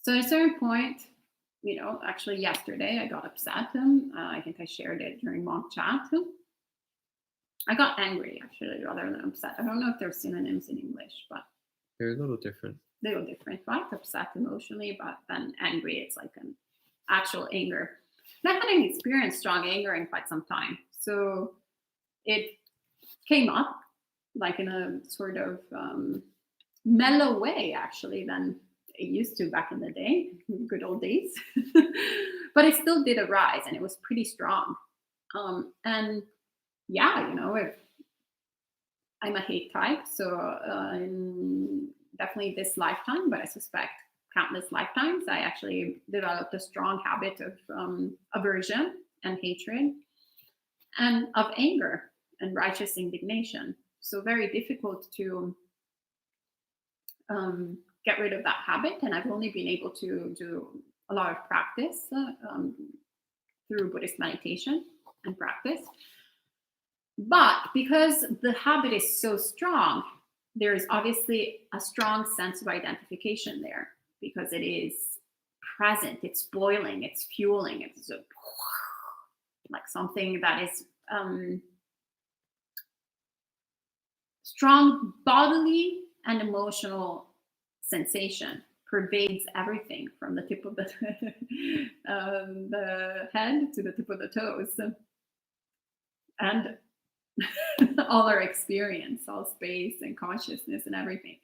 Speaker 2: So at a certain point, actually yesterday I got upset. I think I shared it during mock chat. I got angry, actually, rather than upset. I don't know if there's synonyms in English, but
Speaker 1: they're a little different.
Speaker 2: Little different, right? Upset emotionally, but then angry, it's like an actual anger. And I hadn't experienced strong anger in quite some time. So it came up like in a sort of mellow way, actually, than it used to back in the day, good old days. But it still did arise, and it was pretty strong. And yeah, if I'm a hate type, so in definitely this lifetime, but I suspect countless lifetimes, I actually developed a strong habit of aversion and hatred, and of anger and righteous indignation. So very difficult to get rid of that habit, and I've only been able to do a lot of practice through Buddhist meditation and practice. But because the habit is so strong, there is obviously a strong sense of identification there, because it is present, it's boiling, it's fueling, it's like something that is strong bodily and emotional sensation, pervades everything from the tip of the head to the tip of the toes, and all our experience, all space and consciousness and everything.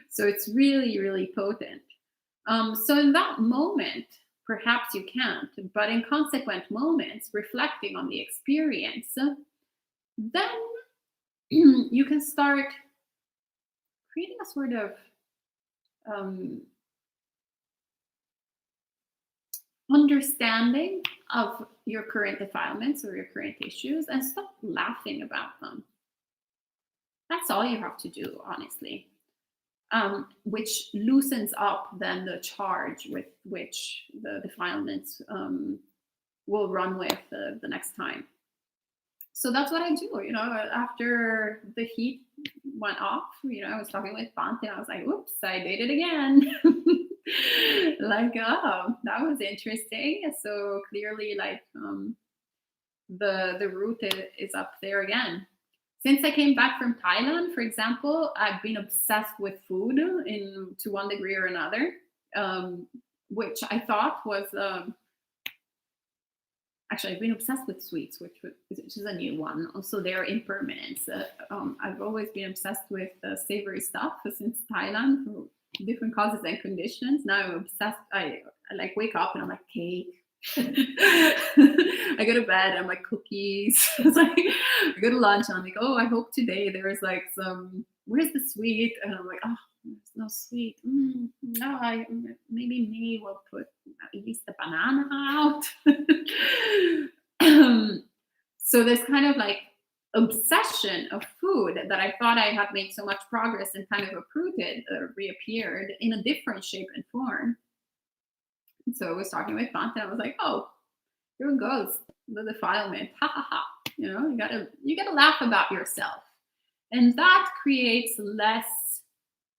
Speaker 2: So it's really, really potent. So in that moment, perhaps you can't, but in consequent moments, reflecting on the experience, then you can start creating a sort of understanding of your current defilements or your current issues, and stop laughing about them. That's all you have to do, honestly. Which loosens up then the charge with which the defilements will run with the next time. So that's what I do. After the heat went off, I was talking with Bante, and I was like, oops, I did it again. Like, oh, that was interesting. So clearly, like, the root is up there again. Since I came back from Thailand, for example, I've been obsessed with food to one degree or another, which I thought was actually, I've been obsessed with sweets, which is a new one. Also, their impermanence. I've always been obsessed with savory stuff since Thailand for different causes and conditions. Now I'm obsessed. I like wake up and I'm like cake. I go to bed, I'm like cookies. It's like I go to lunch and I'm like, oh, I hope today there's like some. Where's the sweet? And I'm like, oh, there's no sweet. No, maybe May will put at least the banana out. So this kind of like obsession of food that I thought I had made so much progress and kind of uprooted reappeared in a different shape and form. So I was talking with Bante, and I was like, oh, here it goes, the defilement. Ha ha ha. You gotta laugh about yourself. And that creates less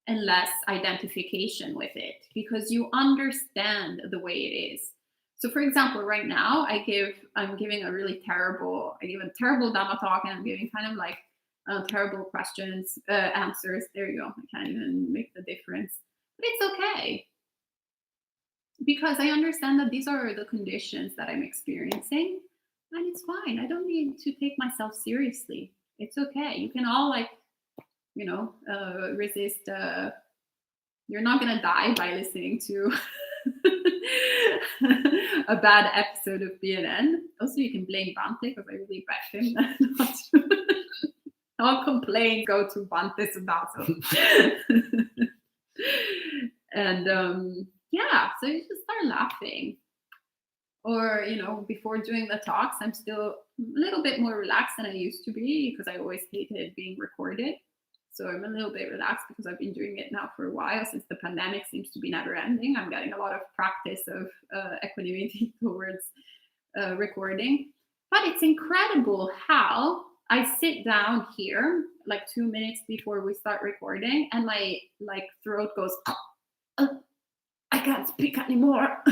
Speaker 2: and less identification with it, because you understand the way it is. So for example, right now I'm giving a terrible Dhamma talk, and I'm giving kind of like terrible questions, answers. There you go. I can't even make the difference, but it's okay. Because I understand that these are the conditions that I'm experiencing, and it's fine. I don't need to take myself seriously. It's okay. You can all resist. You're not going to die by listening to a bad episode of BNN. Also, you can blame Bante, because I really backed him. All complaints go to Bante Sudaso. And yeah, so you just start laughing. Or, before doing the talks, I'm still a little bit more relaxed than I used to be, because I always hated being recorded. So I'm a little bit relaxed because I've been doing it now for a while, since the pandemic seems to be never ending. I'm getting a lot of practice of equanimity towards recording. But it's incredible how I sit down here like 2 minutes before we start recording, and my throat goes, I can't speak anymore.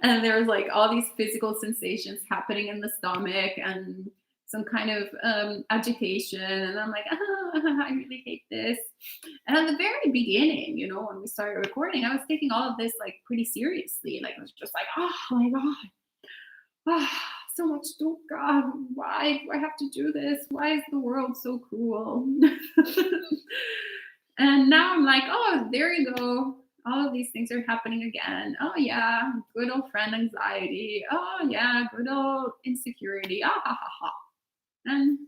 Speaker 2: And there's like all these physical sensations happening in the stomach, and some kind of agitation. And I'm like, I really hate this. And at the very beginning, when we started recording, I was taking all of this like pretty seriously. Like, I was just like, oh my God, so much dukkha. Why do I have to do this? Why is the world so cruel? And now I'm like, oh, there you go. All of these things are happening again. Oh yeah, good old friend anxiety. Oh yeah, good old insecurity. Ha ha ha. And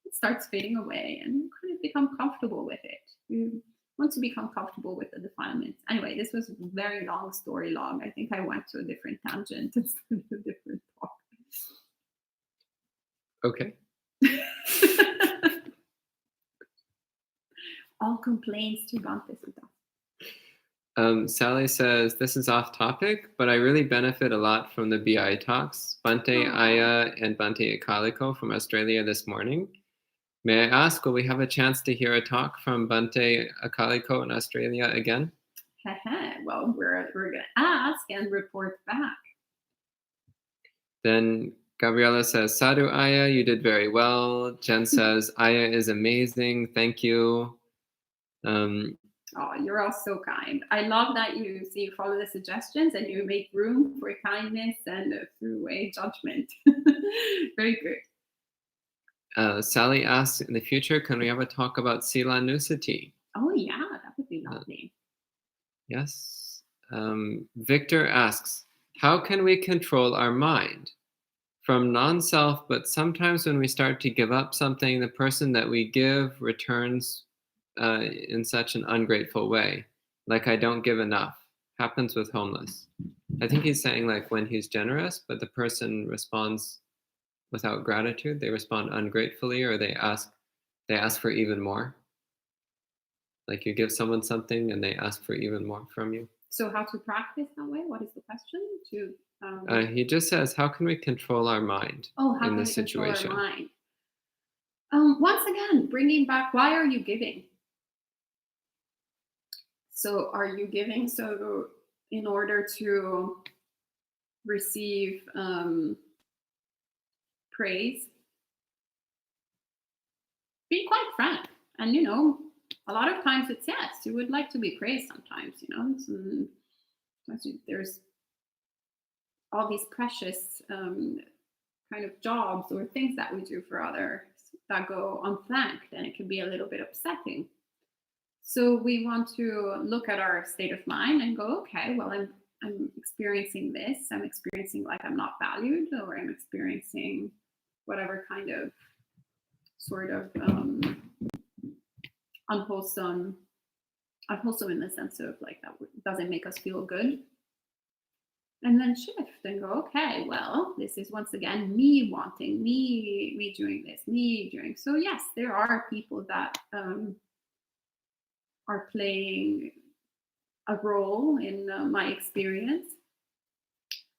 Speaker 2: it starts fading away, and you kind of become comfortable with it. You want to become comfortable with the defilements. Anyway, this was a very story long. I think I went to a different tangent instead of a different talk.
Speaker 1: Okay.
Speaker 2: All complaints to Bante Sutta.
Speaker 1: Sally says, this is off topic, but I really benefit a lot from the BI talks. Bante
Speaker 2: Oh,
Speaker 1: Ayya and Bante Akaliko from Australia this morning. May I ask, will we have a chance to hear a talk from Bante Akaliko in Australia again?
Speaker 2: well, we're going to ask and report back.
Speaker 1: Then Gabriela says, Sadhu Ayya, you did very well. Jen says, Ayya is amazing. Thank you.
Speaker 2: Oh, you're all so kind. I love that you follow the suggestions and you make room for kindness and through a judgment. Very good.
Speaker 1: Sally asks, in the future, can we have a talk about Sila Nusati?
Speaker 2: Oh, yeah, that would be lovely.
Speaker 1: Yes. Victor asks, how can we control our mind? From non-self, but sometimes when we start to give up something, the person that we give returns in such an ungrateful way. Like, I don't give enough. Happens with homeless. I think he's saying like when he's generous, but the person responds without gratitude. They respond ungratefully, or they ask for even more. Like you give someone something and they ask for even more from you.
Speaker 2: So how to practice that way? What is the question?
Speaker 1: He just says, how can we control our mind in this situation?
Speaker 2: Control our mind? Once again, bringing back, why are you giving? So are you giving so in order to receive praise? Be quite frank. And, a lot of times it's yes, you would like to be praised sometimes, there's all these precious kind of jobs or things that we do for others that go unthanked, and it can be a little bit upsetting. So we want to look at our state of mind and go, okay, well, I'm experiencing this. I'm experiencing like I'm not valued, or I'm experiencing whatever kind of sort of unwholesome in the sense of like that doesn't make us feel good. And then shift and go, okay, well, this is once again me wanting, me doing this, me doing. So yes, there are people that are playing a role in my experience.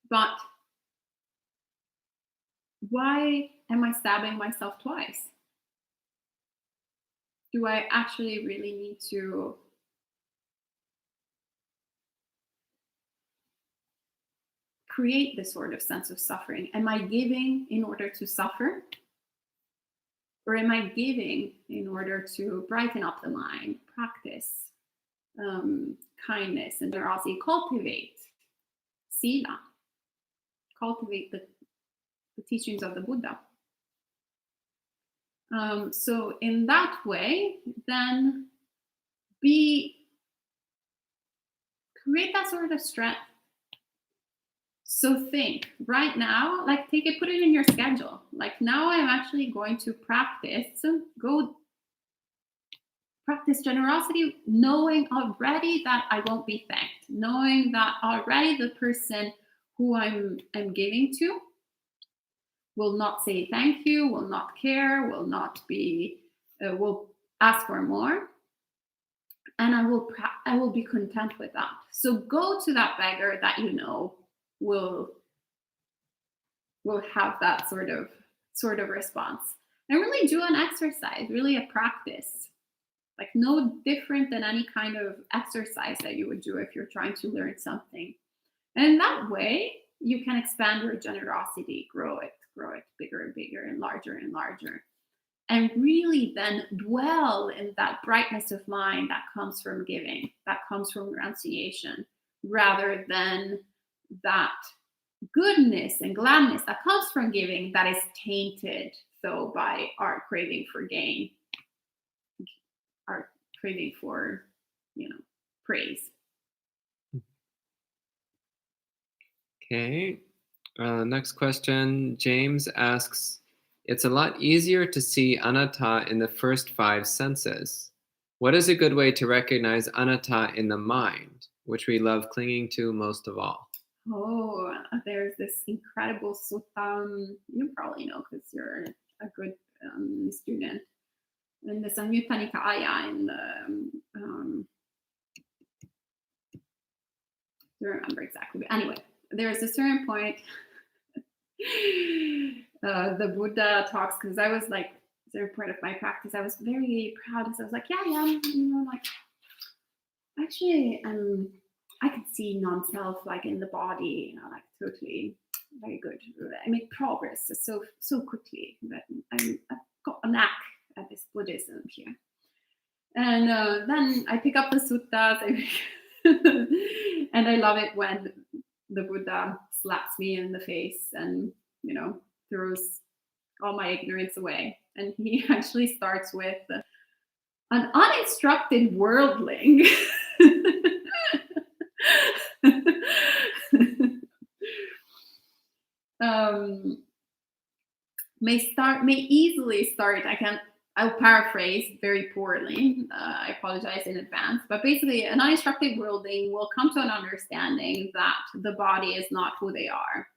Speaker 2: But why am I stabbing myself twice? Do I actually really need to create this sort of sense of suffering? Am I giving in order to suffer? Or am I giving in order to brighten up the mind, practice kindness and generosity, cultivate sila, cultivate the teachings of the Buddha? So in that way, then create that sort of strength. So think right now, like put it in your schedule. Like now I'm actually going to practice generosity, knowing already that I won't be thanked, knowing that already the person who I'm giving to will not say thank you, will not care, will not be, will ask for more. And I will be content with that. So go to that beggar that will have that sort of response, and really do an exercise, really a practice, like no different than any kind of exercise that you would do if you're trying to learn something. And in that way, you can expand your generosity, grow it bigger and bigger and larger, and really then dwell in that brightness of mind that comes from giving, that comes from renunciation, rather than that goodness and gladness that comes from giving that is tainted though by our craving for gain, our craving for praise.
Speaker 1: Okay. Next question. James asks, it's a lot easier to see anatta in the first 5 senses. What is a good way to recognize anatta in the mind, which we love clinging to most of all?
Speaker 2: Oh, there's this incredible sutta, you probably know because you're a good student, in the Samyutta Nikaya, in the don't remember exactly. But anyway, there's a certain point the Buddha talks, because I was like, a certain point of my practice, I was very proud. So I was like, yeah, like actually, I can see non-self like in the body, like totally very good. I make progress so quickly that I've got a knack at this Buddhism here. And then I pick up the suttas, and I love it when the Buddha slaps me in the face and throws all my ignorance away. And he actually starts with an uninstructed worldling. May easily start. I'll paraphrase very poorly. I apologize in advance. But basically, an uninstructed worldling will come to an understanding that the body is not who they are.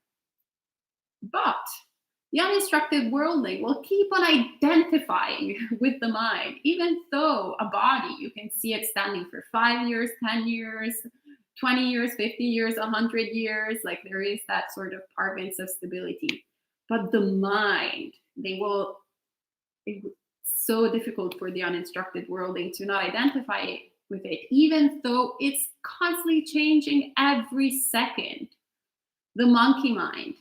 Speaker 2: But the uninstructed worldling will keep on identifying with the mind, even though a body, you can see it standing for 5 years, 10 years, 20 years, 50 years, 100 years. Like there is that sort of parvence of stability. But the mind, it's so difficult for the uninstructed worldling to not identify with it, even though it's constantly changing every second. The monkey mind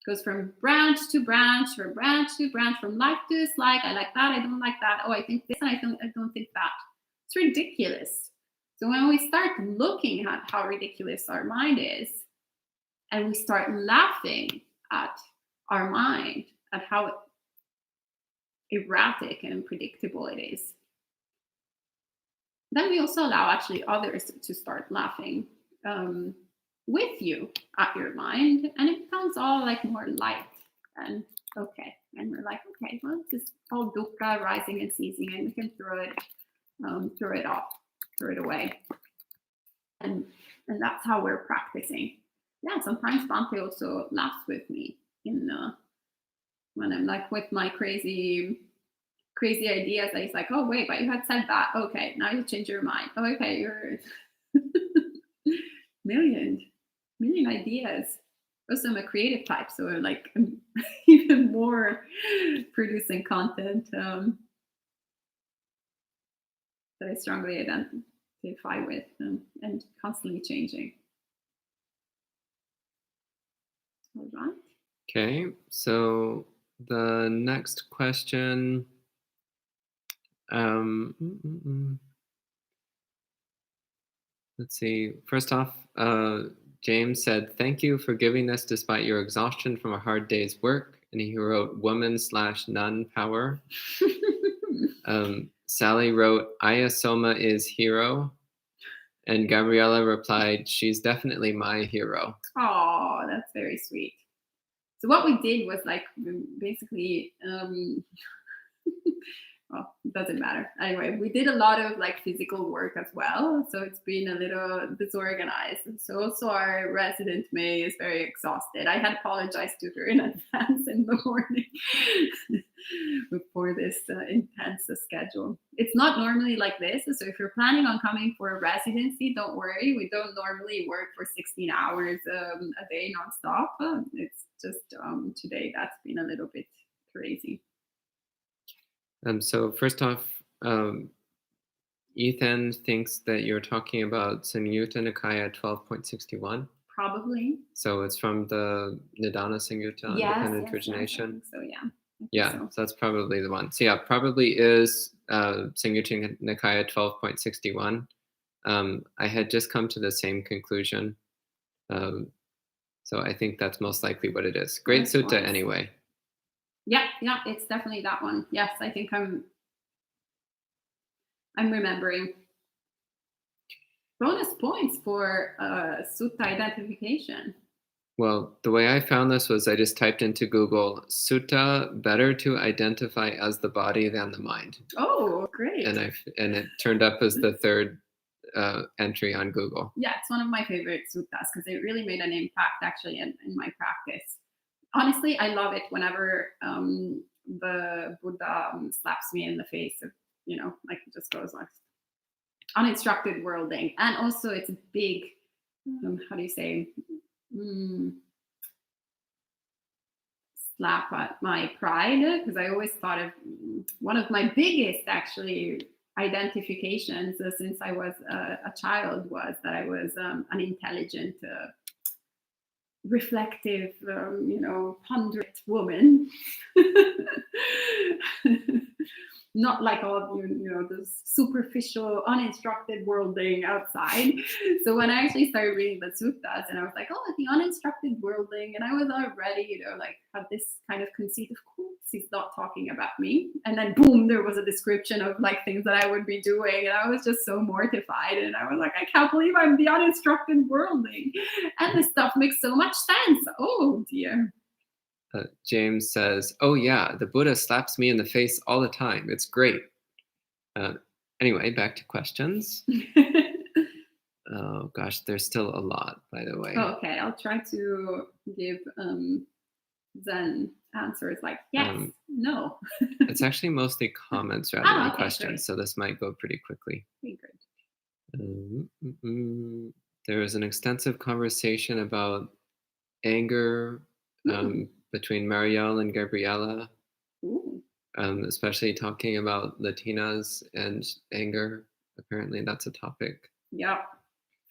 Speaker 2: goes from branch to branch, from branch to branch, from like to dislike. I like that, I don't like that. Oh, I think this, and I don't think that. It's ridiculous. So when we start looking at how ridiculous our mind is, and we start laughing at our mind, at how erratic and unpredictable it is, then we also allow actually others to start laughing with you at your mind, and it becomes all like more light and okay. And we're like, okay, well, this is all dukkha rising and ceasing, and we can throw it off, throw it away, and that's how we're practicing. Yeah, sometimes Bante also laughs with me when I'm like with my crazy ideas. That he's like, oh wait, but you had said that. Okay, now you change your mind. Oh, okay, you're million ideas. Also, I'm a creative type, so like I'm even more producing content that I strongly identify with and constantly changing. All right.
Speaker 1: Okay, so the next question. Let's see. First off, James said, "Thank you for giving this despite your exhaustion from a hard day's work." And he wrote, "Woman/nun power." Sally wrote, "Ayya Somā is hero." And Gabriella replied, "She's definitely my hero."
Speaker 2: Oh, that's very sweet. So what we did was like basically, well, it doesn't matter. Anyway, we did a lot of like physical work as well. So it's been a little disorganized. And so also our resident May is very exhausted. I had apologized to her in advance in the morning before this intense schedule. It's not normally like this. So if you're planning on coming for a residency, don't worry. We don't normally work for 16 hours a day nonstop. It's just today that's been a little bit crazy.
Speaker 1: So first off, Ethan thinks that you're talking about Samyutta Nikaya 12.61.
Speaker 2: Probably.
Speaker 1: So it's from the Nibbana-saññā, Independent Origination.
Speaker 2: So yeah.
Speaker 1: Yeah, so that's probably the one. So yeah, probably is Samyutta Nikaya 12.61. I had just come to the same conclusion. So I think that's most likely what it is. Great sutta anyway.
Speaker 2: Yeah, it's definitely that one. Yes, I think I'm remembering. Bonus points for sutta identification.
Speaker 1: Well, the way I found this was I just typed into Google, sutta better to identify as the body than the mind.
Speaker 2: Oh, great.
Speaker 1: And it turned up as the third entry on Google.
Speaker 2: Yeah, it's one of my favorite suttas because it really made an impact actually in my practice. Honestly, I love it whenever the Buddha slaps me in the face of, like it just goes like uninstructed worlding. And also it's big how do you say, slap at my pride, because I always thought of one of my biggest actually identifications since I was a child was that I was an intelligent, reflective, ponderous woman. Not like all this superficial, uninstructed worldling outside. So when I actually started reading the suttas, and I was like, oh, the uninstructed worldling, and I was already, like, had this kind of conceit, of course, he's not talking about me. And then boom, there was a description of like things that I would be doing, and I was just so mortified. And I was like, I can't believe I'm the uninstructed worldling, and this stuff makes so much sense. Oh dear.
Speaker 1: James says, oh yeah, the Buddha slaps me in the face all the time. It's great. Anyway, back to questions. Oh gosh, there's still a lot, by the way.
Speaker 2: Oh, okay, I'll try to give Zen answers like yes, no.
Speaker 1: It's actually mostly comments rather than
Speaker 2: okay,
Speaker 1: questions,
Speaker 2: great.
Speaker 1: so this might go pretty quickly.
Speaker 2: Okay, great.
Speaker 1: There was an extensive conversation about anger between Marielle and Gabriella, especially talking about Latinas and anger. Apparently that's a topic.
Speaker 2: Yep.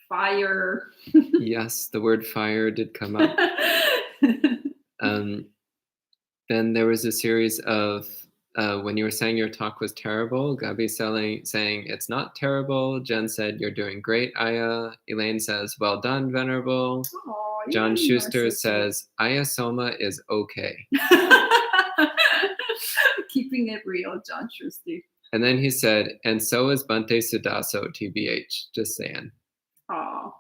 Speaker 2: Fire.
Speaker 1: Yes, the word fire did come up. Then there was a series of, when you were saying your talk was terrible, Gabi saying it's not terrible. Jen said, you're doing great, Ayya. Elaine says, well done, Venerable.
Speaker 2: Aww,
Speaker 1: John Schuster says, Ayya Somā is okay.
Speaker 2: Keeping it real, John Schuster.
Speaker 1: And then he said, and so is Bhante Sudaso, TBH, just saying.
Speaker 2: Oh,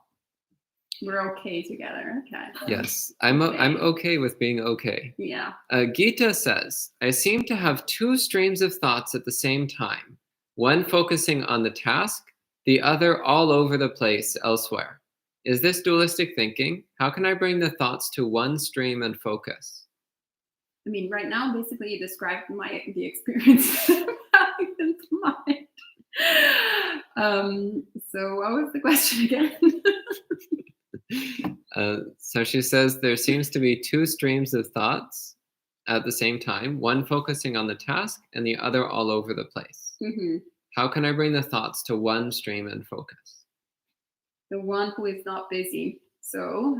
Speaker 2: we're okay together. Okay.
Speaker 1: Yes, I'm okay with being okay.
Speaker 2: Yeah.
Speaker 1: Gita says, I seem to have two streams of thoughts at the same time, one focusing on the task, the other all over the place elsewhere. Is this dualistic thinking? How can I bring the thoughts to one stream and focus?
Speaker 2: I mean, right now, basically, you described the experience of having this mind. So what was the question again?
Speaker 1: So she says there seems to be two streams of thoughts at the same time, one focusing on the task and the other all over the place.
Speaker 2: Mm-hmm.
Speaker 1: How can I bring the thoughts to one stream and focus?
Speaker 2: The one who is not busy. So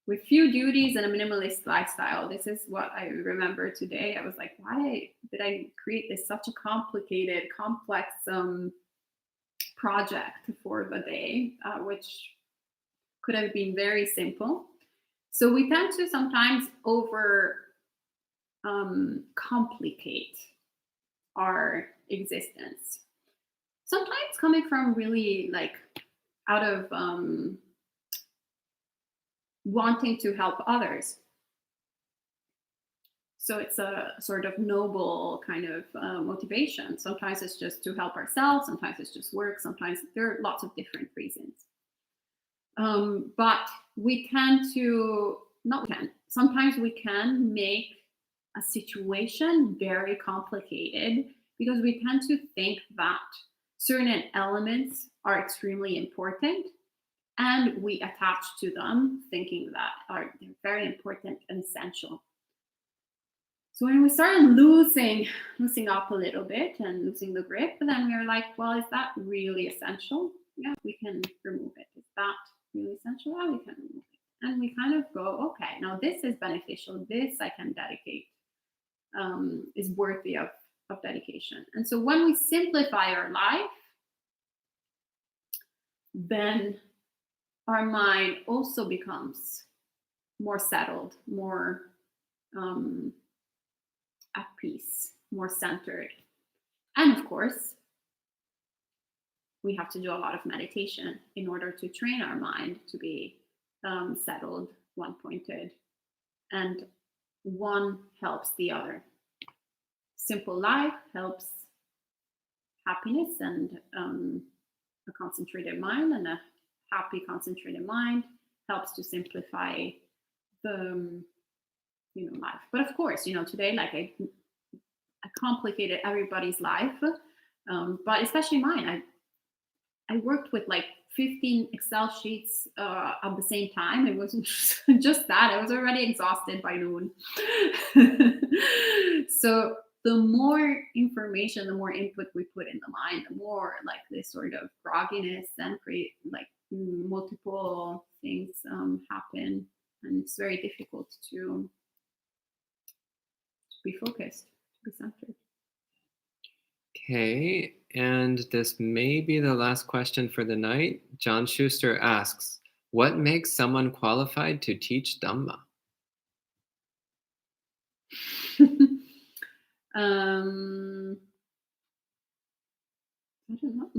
Speaker 2: with few duties and a minimalist lifestyle. This is what I remember today. I was like, why did I create this such a complicated, complex project for the day, which could have been very simple. So we tend to sometimes complicate our existence. Sometimes coming from really like out of wanting to help others. So it's a sort of noble kind of motivation. Sometimes it's just to help ourselves. Sometimes it's just work. Sometimes there are lots of different reasons. But we tend to, sometimes we can make a situation very complicated because we tend to think that certain elements are extremely important and we attach to them thinking that they're very important and essential. So when we started losing up a little bit and losing the grip, then we were like, well, is that really essential? Yeah, we can remove it. Is that really essential? Yeah, we can remove it. And we kind of go, okay, now this is beneficial. This I can dedicate, is worthy of dedication. And so when we simplify our life, then our mind also becomes more settled, more at peace, more centered. And of course, we have to do a lot of meditation in order to train our mind to be settled, one-pointed, and one helps the other. Simple life helps happiness and a concentrated mind, and a happy concentrated mind helps to simplify the life. But of course, today, like complicated everybody's life, but especially mine. I worked with like 15 Excel sheets at the same time. It wasn't just that. I was already exhausted by noon. So the more information, the more input we put in the mind, the more like this sort of grogginess and create like multiple things happen, and it's very difficult to be focused, to be centered.
Speaker 1: Okay, and this may be the last question for the night. John Schuster asks, what makes someone qualified to teach Dhamma?
Speaker 2: I don't know.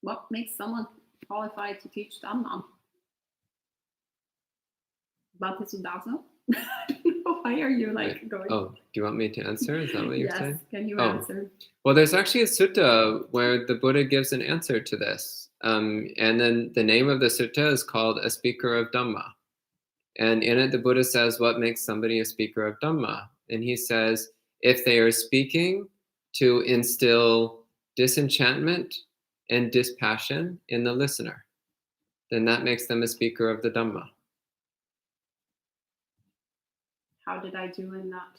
Speaker 2: What makes someone qualified to teach Dhamma? Bhattacudasa? Why are you like going?
Speaker 1: Oh, do you want me to answer? Is that what you're saying?
Speaker 2: Yes, can you answer?
Speaker 1: Well, there's actually a sutta where the Buddha gives an answer to this. And then the name of the sutta is called A Speaker of Dhamma. And in it, the Buddha says, what makes somebody a speaker of Dhamma? And he says, if they are speaking to instill disenchantment and dispassion in the listener, then that makes them a speaker of the Dhamma.
Speaker 2: How did I do in that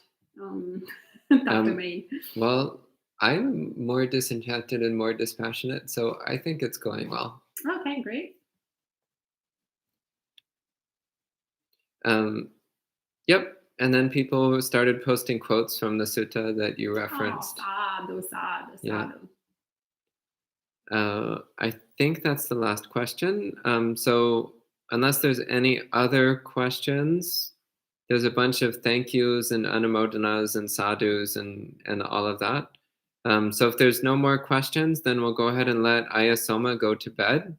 Speaker 2: domain?
Speaker 1: Well, I'm more disenchanted and more dispassionate, so I think it's going well.
Speaker 2: Okay, great.
Speaker 1: Yep. And then people started posting quotes from the sutta that you referenced.
Speaker 2: Sadhu, sadhu, sadhu.
Speaker 1: Yeah. I think that's the last question. So unless there's any other questions, there's a bunch of thank yous and anumodanas and sadhus and all of that. So if there's no more questions, then we'll go ahead and let Ayya Somā go to bed.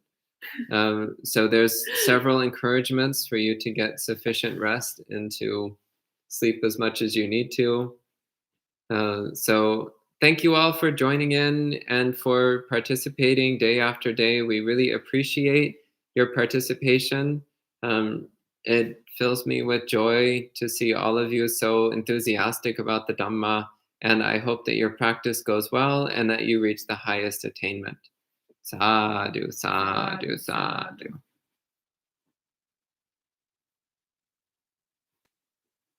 Speaker 1: So there's several encouragements for you to get sufficient rest and to sleep as much as you need to. So thank you all for joining in and for participating day after day. We really appreciate your participation. It fills me with joy to see all of you so enthusiastic about the Dhamma, and I hope that your practice goes well and that you reach the highest attainment. Sadhu, sadhu, sadhu.